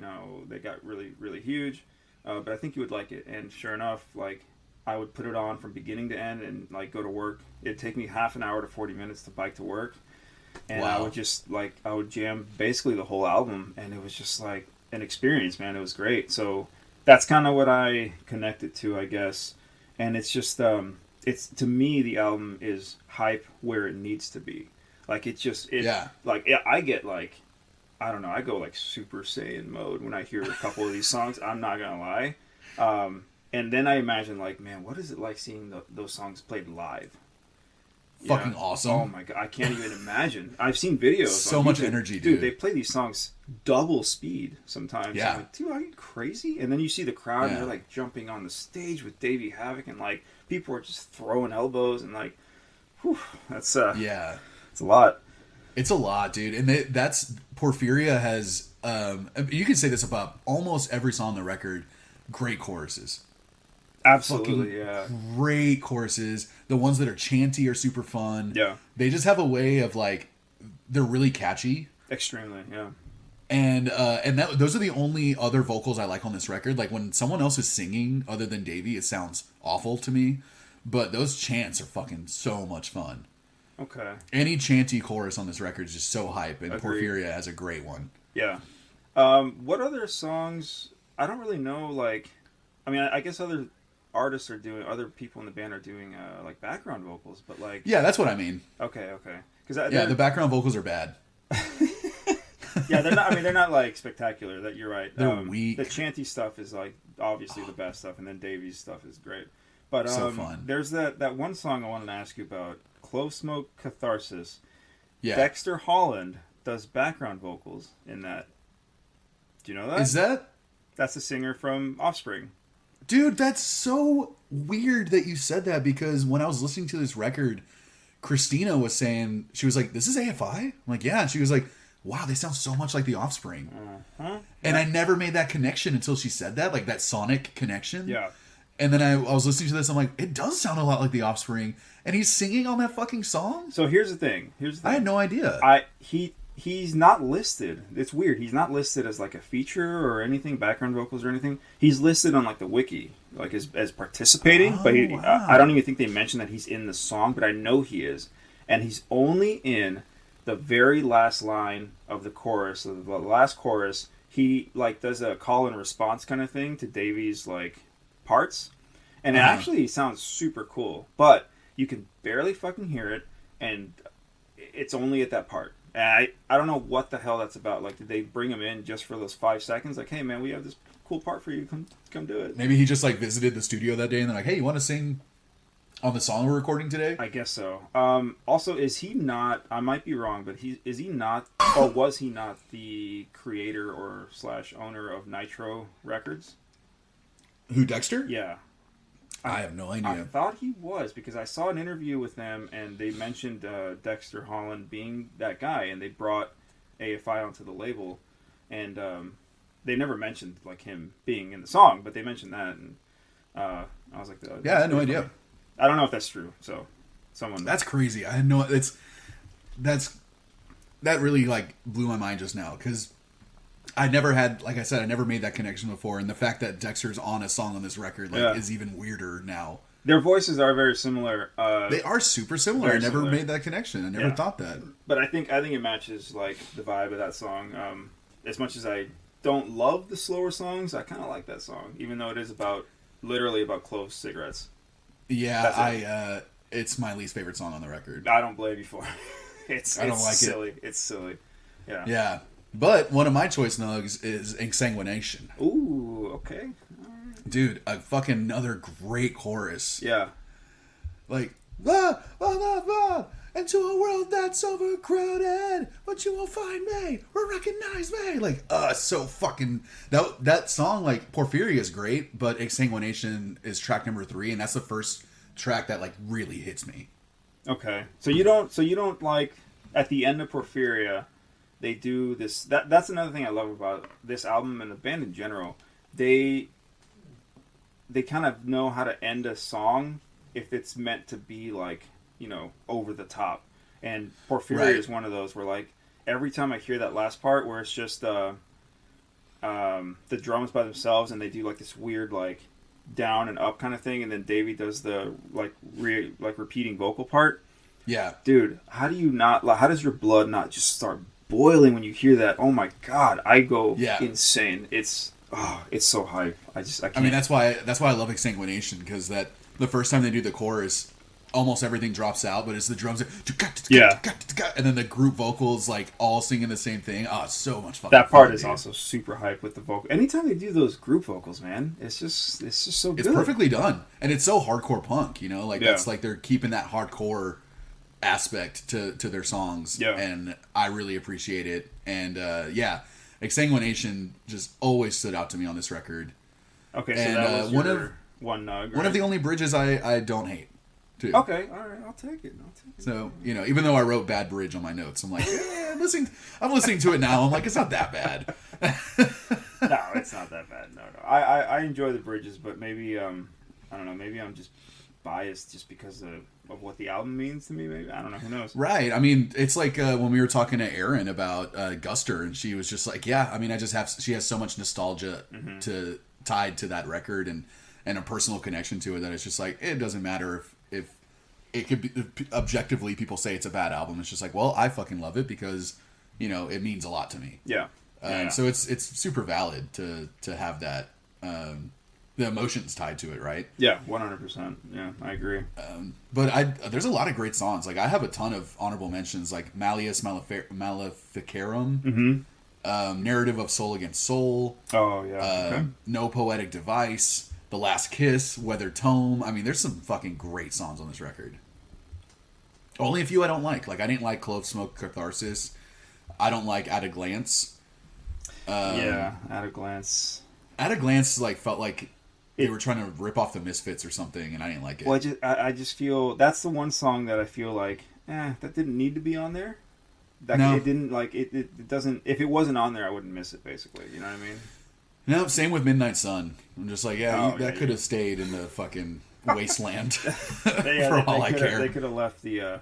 they got really, really huge. But I think you would like it. And sure enough, like, I would put it on from beginning to end and like go to work. It'd take me half an hour to 40 minutes to bike to work. And I would just I would jam basically the whole album, and it was just like an experience, man. It was great. So that's kind of what I connected to, I guess. And it's just, it's, to me, the album is hype where it needs to be. Like I get like, I don't know, I go like Super Saiyan mode when I hear a couple of these songs. I'm not gonna lie. And then I imagine like, man, what is it like seeing those songs played live? Fucking awesome. Oh my god, I can't even imagine. I've seen videos. So much energy, dude. They play these songs double speed sometimes. Yeah. I'm like, dude, are you crazy? And then you see the crowd and they're like jumping on the stage with Davey Havok, and like people are just throwing elbows, and like, whew, that's it's a lot. It's a lot, dude. And that's Porphyria has. You can say this about almost every song on the record. Great choruses. Absolutely, great choruses. The ones that are chanty are super fun. Yeah. They just have a way of like, they're really catchy. Extremely, yeah. And those are the only other vocals I like on this record. Like when someone else is singing other than Davey, it sounds awful to me. But those chants are fucking so much fun. Okay. Any chanty chorus on this record is just so hype, and Agreed. Porphyria has a great one. Yeah. What other songs? I don't really know. Like, I mean, I guess other artists are doing, other people in the band are doing like background vocals, but like, yeah, that's what I mean. Okay. Because the background vocals are bad. Yeah, they're not. I mean, they're not like spectacular. That you're right. They're weak. The chanty stuff is like obviously the best stuff, and then Davey's stuff is great. But so fun. There's that one song I wanted to ask you about, Clove Smoke Catharsis. Yeah. Dexter Holland does background vocals in that. Do you know that? That's the singer from Offspring. Dude, that's so weird that you said that, because when I was listening to this record, Christina was saying, she was like, this is AFI? I'm like, yeah. And she was like, wow, they sound so much like the Offspring. Uh-huh. And I never made that connection until she said that, like that sonic connection. Yeah. And then I was listening to this, I'm like, it does sound a lot like the Offspring. And he's singing on that fucking song? So here's the thing. I had no idea. He's not listed. It's weird. He's not listed as like a feature or anything, background vocals or anything. He's listed on like the wiki, like as participating. Oh, but wow. I don't even think they mentioned that he's in the song, but I know he is. And he's only in the very last line of the chorus. So the last chorus, he like does a call and response kind of thing to Davey's like parts. And it actually sounds super cool. But you can barely fucking hear it. And it's only at that part. And I don't know what the hell that's about. Like, did they bring him in just for those 5 seconds? Like, hey man, we have this cool part for you. Come do it. Maybe he just like visited the studio that day and they're like, hey, you want to sing on the song we're recording today? I guess so. Also, is he not? I might be wrong, but is he not? Or was he not the creator or / owner of Nitro Records? Who, Dexter? Yeah. I have no I idea. thought he was, because I saw an interview with them and they mentioned Dexter Holland being that guy, and they brought AFI onto the label, and they never mentioned like him being in the song, but they mentioned that, and I was like, Yeah, I had no idea. Funny. I don't know if that's true. So someone That's crazy. I had no. That really like blew my mind just now because I never had, like I said, I never made that connection before, and the fact that Dexter's on a song on this record is even weirder now. Their voices are very similar. They are super similar. I never made that connection. I never thought that. But I think it matches like the vibe of that song. As much as I don't love the slower songs, I kind of like that song, even though it is literally about clove cigarettes. Yeah, it's my least favorite song on the record. I don't blame you for it. I don't like silly. it. It's silly. Yeah. Yeah. But one of my choice nugs is Exsanguination. Ooh, okay. Dude, a fucking another great chorus. Yeah. Like, into a world that's overcrowded, but you won't find me or recognize me. Like, so fucking that song, like Porphyria is great, but Exsanguination is track number 3, and that's the first track that like really hits me. Okay. So you don't like at the end of Porphyria, they do this. That's another thing I love about this album and the band in general. They kind of know how to end a song if it's meant to be like, over the top. And Porphyria is one of those where like every time I hear that last part where it's just the drums by themselves and they do like this weird like down and up kind of thing, and then Davey does the like repeating vocal part. Yeah, dude, how does your blood not just start boiling when you hear that? Oh my god, I go insane. It's so hype. I can't. I mean, that's why I love Exsanguination, because the first time they do the chorus, almost everything drops out, but it's the drums, and then the group vocals like all singing the same thing. Oh, it's so much fun. That part is also super hype with the vocal. Anytime they do those group vocals, man, it's just so good. It's perfectly done, and it's so hardcore punk. That's like they're keeping that hardcore aspect to their songs, and I really appreciate it. And Exsanguination just always stood out to me on this record. Okay, so that was one nug, right? One of the only bridges I don't hate, too. Okay, all right, I'll take it. So, even though I wrote bad bridge on my notes, I'm like, I'm listening to it now. I'm like, it's not that bad. No, it's not that bad. No. I enjoy the bridges, but maybe I don't know. Maybe I'm just biased just because of what the album means to me. Maybe I don't know. Who knows? Right. I mean, it's like when we were talking to Erin about Guster, and she was just like, "Yeah, I mean, she has so much nostalgia tied to that record and a personal connection to it that it's just like it doesn't matter if it could be objectively people say it's a bad album. It's just like, well, I fucking love it because it means a lot to me. Yeah. So it's super valid to have that. The emotions tied to it, right? Yeah, 100%. Yeah, I agree. But there's a lot of great songs. Like I have a ton of honorable mentions, like Malleus Maleficarum, Narrative of Soul Against Soul. Oh yeah. No Poetic Device, The Last Kiss, Weather Tome. I mean, there's some fucking great songs on this record. Only a few I don't like. Like I didn't like Clove Smoke Catharsis. I don't like At a Glance. At a Glance. At a Glance, like felt like they were trying to rip off the Misfits or something, and I didn't like it. Well, I just feel that's the one song that I feel like, that didn't need to be on there. It didn't like it doesn't. If it wasn't on there, I wouldn't miss it. Basically, you know what I mean? No, same with Midnight Sun. I'm just like, that could have stayed in the fucking wasteland for all I care. They could have left the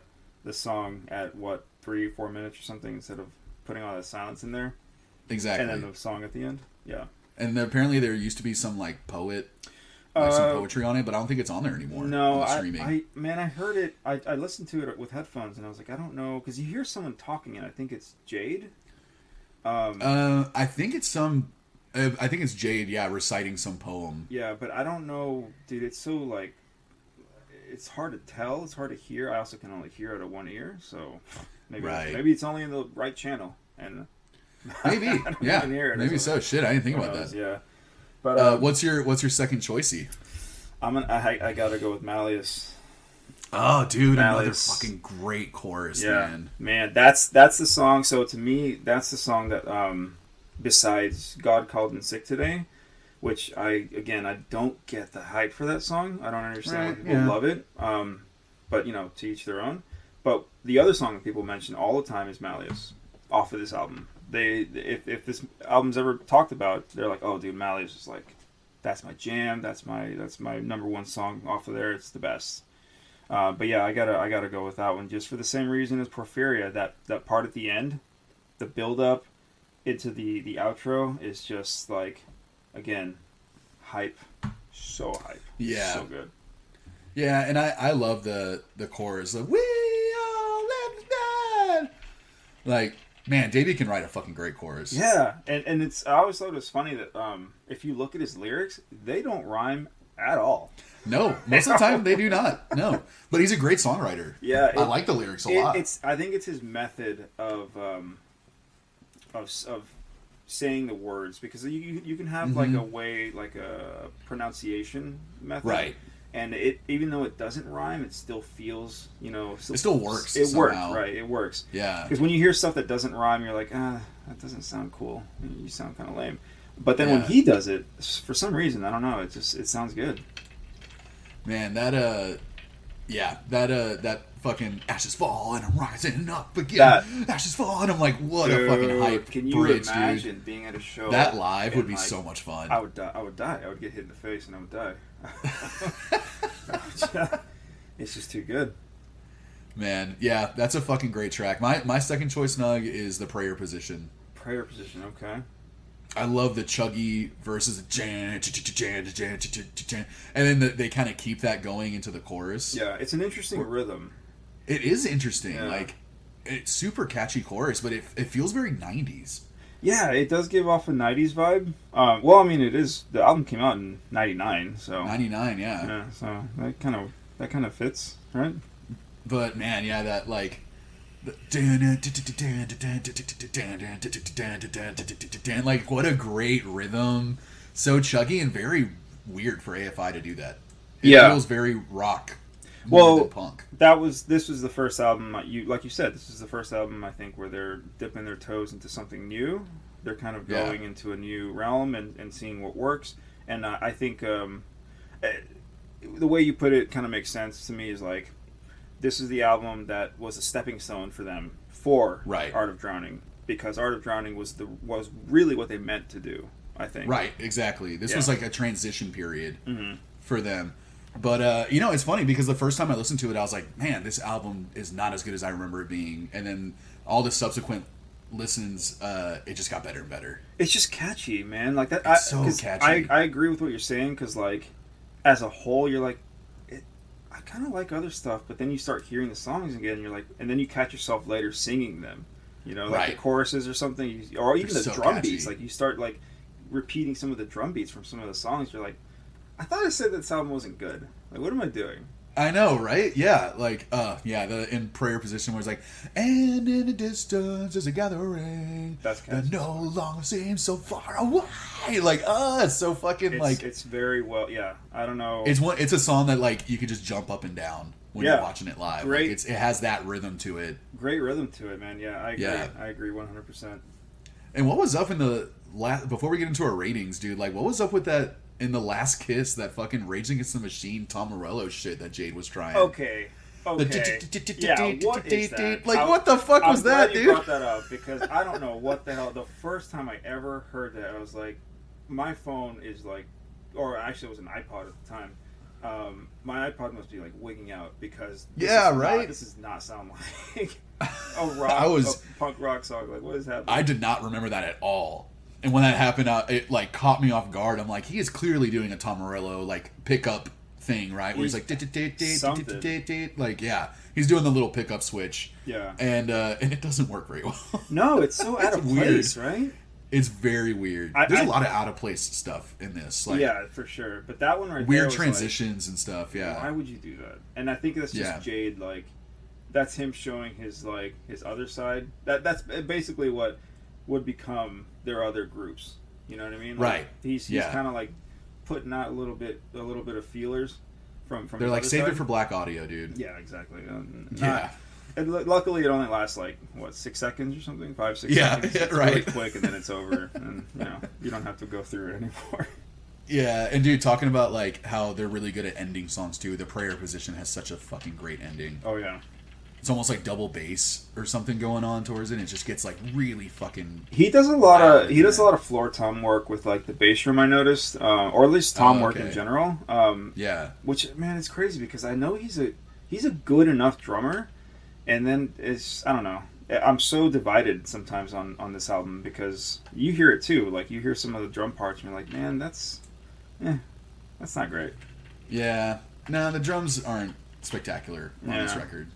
song at 3-4 minutes or something instead of putting all that silence in there. Exactly. And then the song at the end. Yeah. And apparently there used to be some like poet, some poetry on it, but I don't think it's on there anymore. No, I heard it. I listened to it with headphones, and I was like, I don't know, because you hear someone talking, and I think it's Jade. I think it's Jade. Yeah, reciting some poem. Yeah, but I don't know, dude. It's so like, it's hard to tell. It's hard to hear. I also can only hear out of one ear, so Right. it's only in the right channel, and Maybe. I don't Yeah. even hear it or Maybe so. something. Shit, I didn't think Who about knows? that. Yeah, but What's your second choicey? I gotta go with Malleus. Oh, dude, another Malleus. fucking great chorus, Yeah, man. that's the song. So to me, that's the song that besides God Called in Sick Today, which I don't get the hype for that song. I don't understand why people love it. But to each their own. But the other song that people mention all the time is Malleus off of this album. If this album's ever talked about, they're like, oh, dude, Malleus is like, that's my jam. That's my number one song off of there. It's the best. But yeah, I gotta go with that one just for the same reason as Porphyria. That part at the end, the build up into the outro is just like, again, hype. So hype. Yeah. So good. Yeah, and I love the chorus. Like, we all live dead. Like, man, Davey can write a fucking great chorus. Yeah, and I always thought it was funny that if you look at his lyrics, they don't rhyme at all. No, most of the time they do not. No, but he's a great songwriter. Yeah, I like the lyrics a lot. I think it's his method of saying the words, because you can have like a way, like a pronunciation method, Right. And it, even though it doesn't rhyme, it still feels, it still works It works, somehow. right? It works. Yeah. Because when you hear stuff that doesn't rhyme, you're like, that doesn't sound cool. You sound kind of lame. But then when he does it, for some reason, I don't know, it sounds good. Man, that fucking ashes fall and I'm rising up again. Ashes fall and I'm like, what a fucking hype Can you bridge, imagine dude. being at a show? That live and, would be like, so much fun. I would die. I would get hit in the face and I would die. It's just too good. Man, yeah, that's a fucking great track. My second choice nug is the prayer position. Prayer position, okay. I love the chuggy verses, and then they kind of keep that going into the chorus. Yeah, it's an interesting rhythm. It is interesting. Yeah. Like, it's super catchy chorus, but it feels very 90s. Yeah, it does give off a 90s vibe. Well, I mean, it is. The album came out in 99, so 99, yeah. yeah, so that kind of fits, right? But man, yeah, that like like what a great rhythm. So chuggy and very weird for AFI to do that. It feels very rock. More than punk. This was the first album, like you said, this is the first album I think where they're dipping their toes into something new. They're kind of going into a new realm and seeing what works. And I think the way you put it kind of makes sense to me, is like, this is the album that was a stepping stone for them for Art of Drowning, because Art of Drowning was really what they meant to do, I think. Right, exactly. This was like a transition period for them. But, it's funny because the first time I listened to it, I was like, man, this album is not as good as I remember it being. And then all the subsequent listens, it just got better and better. It's just catchy, man. Like that. It's so catchy. I agree with what you're saying, because, like, as a whole, you're like, I kind of like other stuff, but then you start hearing the songs again, and you're like, and then you catch yourself later singing them. Like the choruses or something, or even the drum beats. Like, you start, like, repeating some of the drum beats from some of the songs. You're like, I thought I said that this album wasn't good. Like, what am I doing? I know, right? Yeah, like, the in prayer position where it's like, and in the distance is a gathering that no longer seems so far away. Like, it's so fucking, it's very well, yeah. I don't know. It's a song that, like, you could just jump up and down when you're watching it live. Great. Like, it has that rhythm to it. Great rhythm to it, man. Yeah, I agree. Yeah. I agree 100%. And what was up in the before we get into our ratings, dude, like, what was up with that in the Last Kiss, that fucking Rage Against the Machine Tom Morello shit that Jade was trying? Okay. Yeah, what is that? Like, what the fuck was that, dude? I'm glad you brought that up, because I don't know what the hell. The first time I ever heard that, I was like, my phone is like, or actually it was an iPod at the time. My iPod must be like wigging out, because this does not sound like a punk rock song. Like, what is happening? I did not remember that at all. And when that happened, it like caught me off guard. I'm like, he is clearly doing a Tom Morello like pickup thing, right? Where he's like, like, yeah, he's doing the little pickup switch. Yeah, and it doesn't work very well. No, it's so out of place, right? It's very weird. There's a lot of out of place stuff in this. Like, yeah, for sure. But that one right there weird was transitions and stuff. Yeah. Why would you do that? And I think that's just Jade. Like, that's him showing his other side. That's basically what would become their other groups. You know what I mean? Like, right. He's kind of like putting out a little bit of feelers from. They're like, save side. it for Black Audio, dude. Yeah, exactly. Yeah. And luckily, it only lasts 6 seconds or something, 5-6 seconds. Yeah, It's right. really quick, and then it's over, and you don't have to go through it anymore. Yeah, and dude, talking about like how they're really good at ending songs too. The prayer position has such a fucking great ending. Oh yeah. It's almost like double bass or something going on towards it. And it just gets like really fucking. He does a lot of floor tom work with like the bass drum. I noticed, or at least tom work in general. Yeah. Which, man, it's crazy because I know he's a good enough drummer, and then I don't know. I'm so divided sometimes on this album because you hear it too. Like you hear some of the drum parts, and you're like, man, that's not great. Yeah. No, the drums aren't spectacular on this record.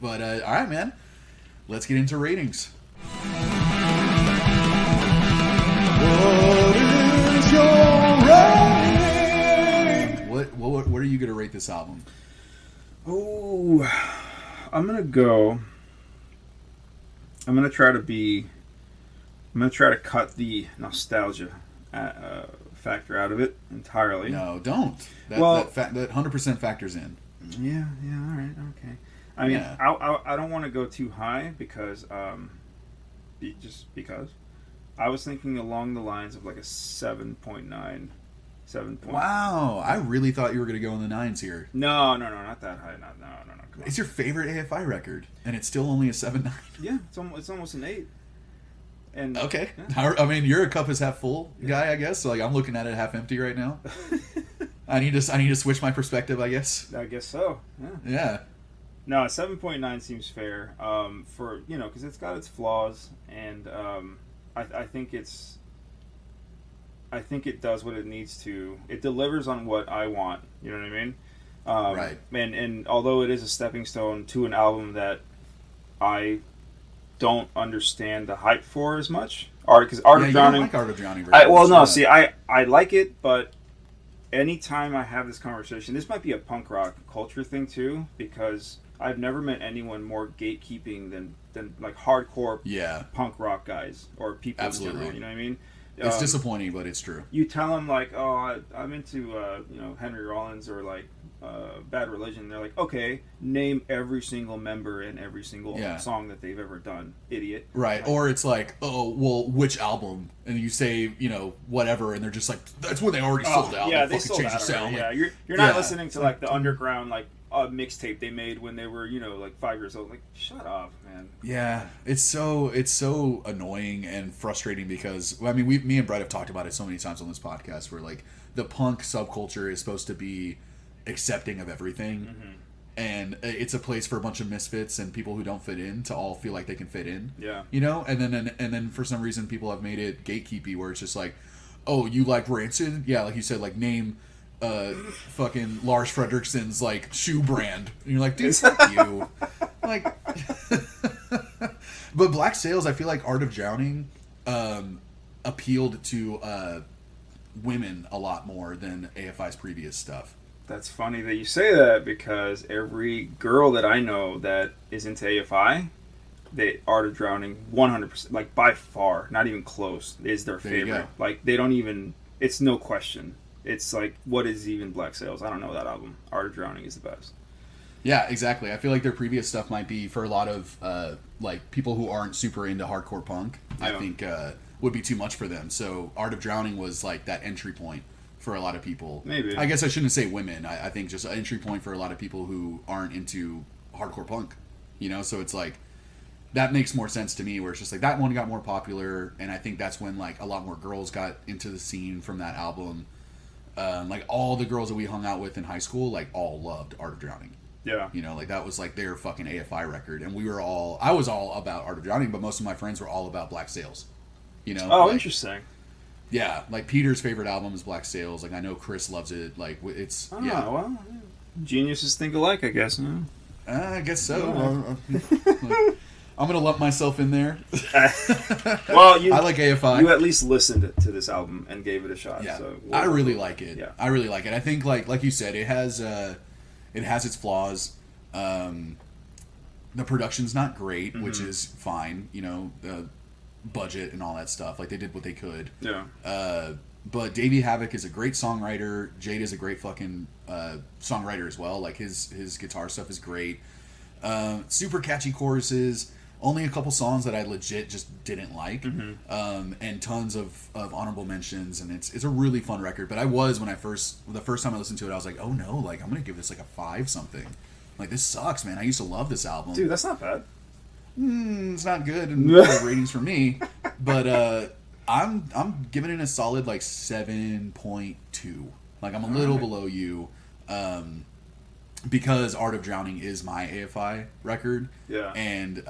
But, all right, man. Let's get into ratings. What is your rating? What are you going to rate this album? Oh, I'm going to try to cut the nostalgia factor out of it entirely. No, don't. That 100% factors in. Yeah, all right, okay. I mean, I don't want to go too high because I was thinking along the lines of like a 7.9. Wow, I really thought you were going to go in the 9s here. No, not that high. No. Come on. It's your favorite AFI record, and it's still only a 7.9. Yeah, it's almost an 8. And okay, yeah. I mean, you're a cup is half full guy, I guess. So like, I'm looking at it half empty right now. I need to switch my perspective, I guess. I guess so. Yeah. No, 7.9 seems fair. For because it's got its flaws, and I think it does what it needs to. It delivers on what I want. You know what I mean? Right. And although it is a stepping stone to an album that I don't understand the hype for as much, because Art of Drowning. You don't like Art of Drowning. I like it, but anytime I have this conversation, this might be a punk rock culture thing too, because I've never met anyone more gatekeeping than like hardcore punk rock guys or people in general. You know what I mean? It's disappointing, but it's true. You tell them like, oh, I'm into Henry Rollins or like Bad Religion. They're like, okay, name every single member and every single song that they've ever done, idiot. Right, like, or it's like, oh, well, which album? And you say, whatever, and they're just like, that's when they already sold out. Yeah, they sold out. Sound. Yeah, you're not listening to like the underground like mixtape they made when they were like 5 years old. Like, shut up, man. Yeah, it's so annoying and frustrating because me and Brett have talked about it so many times on this podcast where like the punk subculture is supposed to be accepting of everything, and it's a place for a bunch of misfits and people who don't fit in to all feel like they can fit in. Yeah, and then for some reason people have made it gatekeepy where it's just like, oh, you like Rancid? Yeah, like you said, like name fucking Lars Fredriksen's like shoe brand, and you're like, dude, fuck you. Like, but Black Sails, I feel like Art of Drowning appealed to women a lot more than AFI's previous stuff. That's funny that you say that because every girl that I know that is into AFI, the Art of Drowning 100%, like by far, not even close, is their favorite. Like they don't even, it's no question. It's like, what is even Black Sails? I don't know that album. Art of Drowning is the best. Yeah, exactly. I feel like their previous stuff might be for a lot of like people who aren't super into hardcore punk. Yeah. I think would be too much for them. So Art of Drowning was like that entry point for a lot of people. Maybe. I guess I shouldn't say women. I think just an entry point for a lot of people who aren't into hardcore punk. So it's like that makes more sense to me. Where it's just like that one got more popular, and I think that's when like a lot more girls got into the scene from that album. Like all the girls that we hung out with in high school, like all loved Art of Drowning. Yeah. Like that was like their fucking AFI record, and I was all about Art of Drowning, but most of my friends were all about Black Sails. Oh, like, interesting. Yeah, like Peter's favorite album is Black Sails. Like I know Chris loves it. Like it's well, geniuses think alike, I guess. Huh? I guess so. I'm gonna lump myself in there. Well, I like AFI. You at least listened to this album and gave it a shot. Yeah, So I really like it. Yeah. I really like it. I think like you said, it has its flaws. The production's not great, which is fine. You know, the budget and all that stuff. Like, they did what they could. Yeah. But Davey Havok is a great songwriter. Jade is a great fucking songwriter as well. Like, his guitar stuff is great. Super catchy choruses. Only a couple songs that I legit just didn't like. And tons of honorable mentions. And it's a really fun record. But I was, the first time I listened to it, I was like, oh no, like, I'm going to give this like a 5 something. Like, this sucks, man. I used to love this album. Dude, that's not bad. It's not good in ratings for me. But I'm giving it a solid like 7.2. Like, I'm a little below you, because Art of Drowning is my AFI record. Yeah. And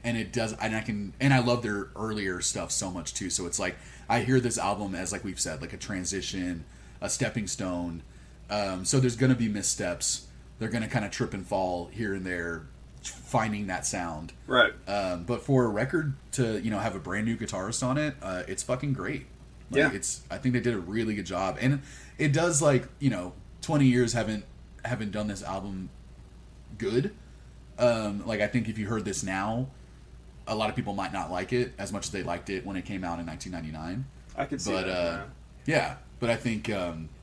it does, and I love their earlier stuff so much too. So it's like, I hear this album as, like we've said, like a transition, a stepping stone. So there's gonna be missteps. They're gonna kind of trip and fall here and there, finding that sound. Right. But for a record to, have a brand new guitarist on it, it's fucking great. Like, yeah. I think they did a really good job. And it does, like, 20 years haven't done this album good. Like, I think if you heard this now, a lot of people might not like it as much as they liked it when it came out in 1999. I could see that. Yeah. But I think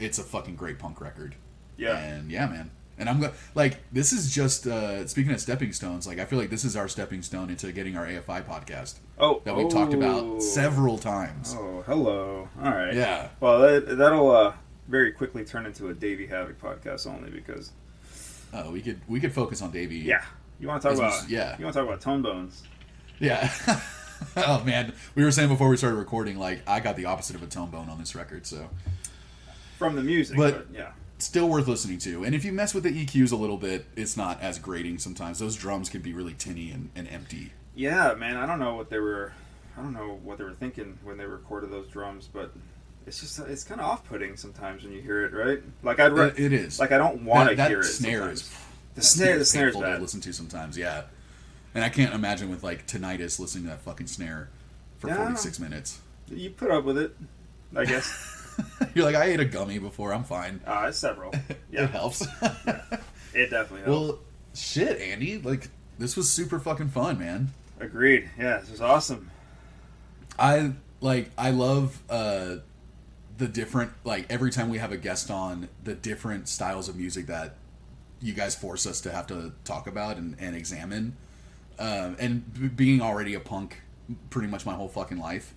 it's a fucking great punk record. Yeah. And yeah, man. And I'm like, this is just speaking of stepping stones. Like, I feel like this is our stepping stone into getting our AFI podcast. That we've talked about several times. Oh, hello. All right. Yeah. Well, that'll very quickly turn into a Davey Havok podcast only because. We could focus on Davey. Yeah. You want to talk about? Yeah. You want to talk about Tone Bones? Yeah. Oh man, we were saying before we started recording, like, I got the opposite of a tone bone on this record, so. From the music, but yeah. Still worth listening to. And if you mess with the EQs a little bit, it's not as grating sometimes. Those drums can be really tinny and empty. Yeah, man, I don't know what they were thinking when they recorded those drums, but it's kind of off-putting sometimes when you hear it, right? Like, it is. Like, I don't want to hear it. The snare is painful to listen to sometimes, yeah. And I can't imagine with, like, tinnitus listening to that fucking snare for 46 minutes. You put up with it, I guess. You're like, I ate a gummy before, I'm fine. It's several. Yeah. It helps. Yeah. It definitely helps. Well, shit, Andy. Like, this was super fucking fun, man. Agreed. Yeah, this was awesome. I love the different, like, every time we have a guest on, the different styles of music that you guys force us to have to talk about and examine. And being already a punk pretty much my whole fucking life,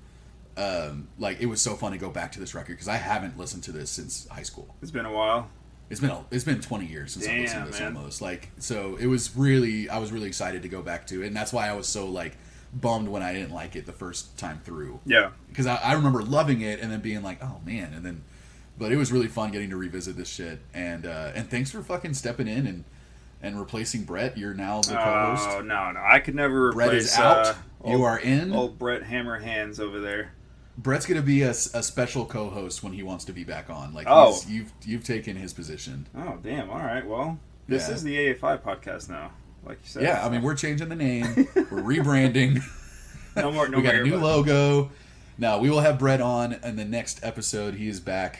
like, it was so fun to go back to this record because I haven't listened to this since high school. It's been a while. It's been 20 years since I listened to this, man. almost. Like, so I was really excited to go back to it, and that's why I was so, like, bummed when I didn't like it the first time through. Yeah. Because I remember loving it and then being like, oh man, but it was really fun getting to revisit this shit, and thanks for fucking stepping in and replacing Brett. You're now the co-host. Oh no, I could never replace. Brett is out. You are in. Old Brett Hammer Hands over there. Brett's gonna be a special co-host when he wants to be back on. Like, you've taken his position. Oh damn! All right, well, this is the AFI podcast now, like you said. Yeah, I mean, we're changing the name. We're rebranding. No more. We got a new logo. Now we will have Brett on in the next episode. He is back.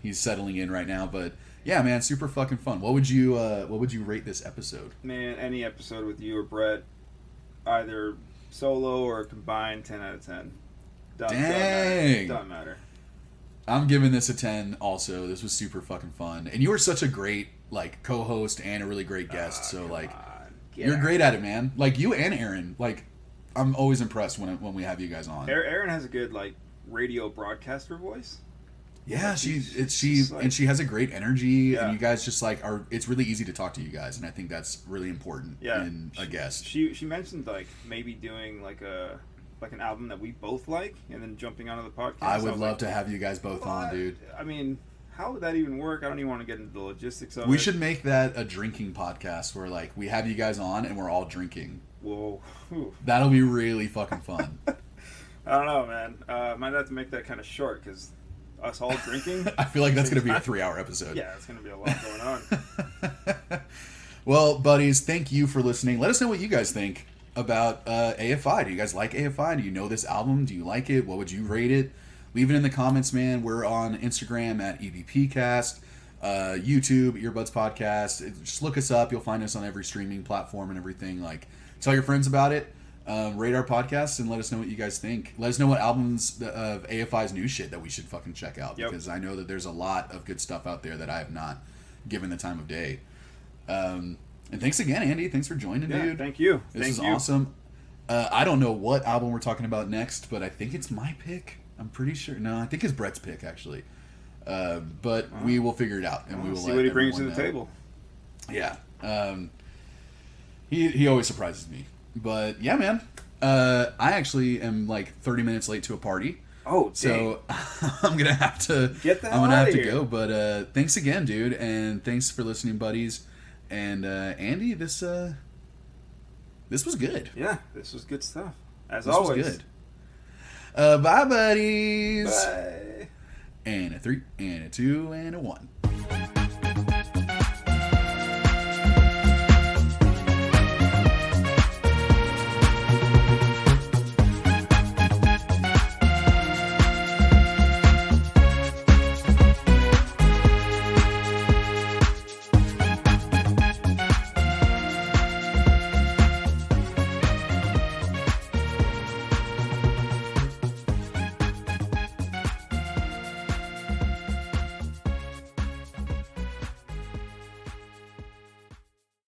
He's settling in right now, but yeah, man, super fucking fun. What would you rate this episode? Man, any episode with you or Brett, either solo or combined, 10 out of 10. Doesn't matter. I'm giving this a 10 also. This was super fucking fun. And you were such a great, like, co-host and a really great guest. So, like, you're great at it, man. Like, you and Aaron. Like, I'm always impressed when we have you guys on. Aaron has a good, like, radio broadcaster voice. Yeah, she has a great energy, Yeah. and you guys just, like, it's really easy to talk to you guys, and I think that's really important in a guest. She mentioned, like, maybe doing, like, an album that we both like, and then jumping onto the podcast. I would love to have you guys both on, dude. I mean, how would that even work? I don't even want to get into the logistics of it. We should make that a drinking podcast where, like, we have you guys on and we're all drinking. Whoa. Whew. That'll be really fucking fun. I don't know, man. Might have to make that kind of short, because us all drinking... I feel like that's going to be a 3-hour episode. Yeah, it's going to be a lot going on. Well, buddies, thank you for listening. Let us know what you guys think. about AFI. Do you guys like AFI? Do you know this album? Do you like it? What would you rate it? Leave it in the comments, man. We're on Instagram at EVPcast, YouTube, Earbuds Podcast. Just look us up. You'll find us on every streaming platform and everything. Like, tell your friends about it. Rate our podcast and let us know what you guys think. Let us know what albums of AFI's new shit that we should fucking check out. Because I know that there's a lot of good stuff out there that I have not given the time of day. And thanks again, Andy. Thanks for joining, dude. Thank you. This is awesome. I don't know what album we're talking about next, but I think it's my pick. I'm pretty sure. No, I think it's Brett's pick, actually. But we will figure it out, and we will see what he brings to the table. Yeah. He always surprises me. But yeah, man. I actually am like 30 minutes late to a party. Oh, dang. So I'm gonna have to get the hell out of here. Go. But thanks again, dude, and thanks for listening, buddies. And Andy, this was good. Yeah, this was good stuff. As this always. Was good. Bye, buddies. Bye. And a 3, and a 2, and a 1.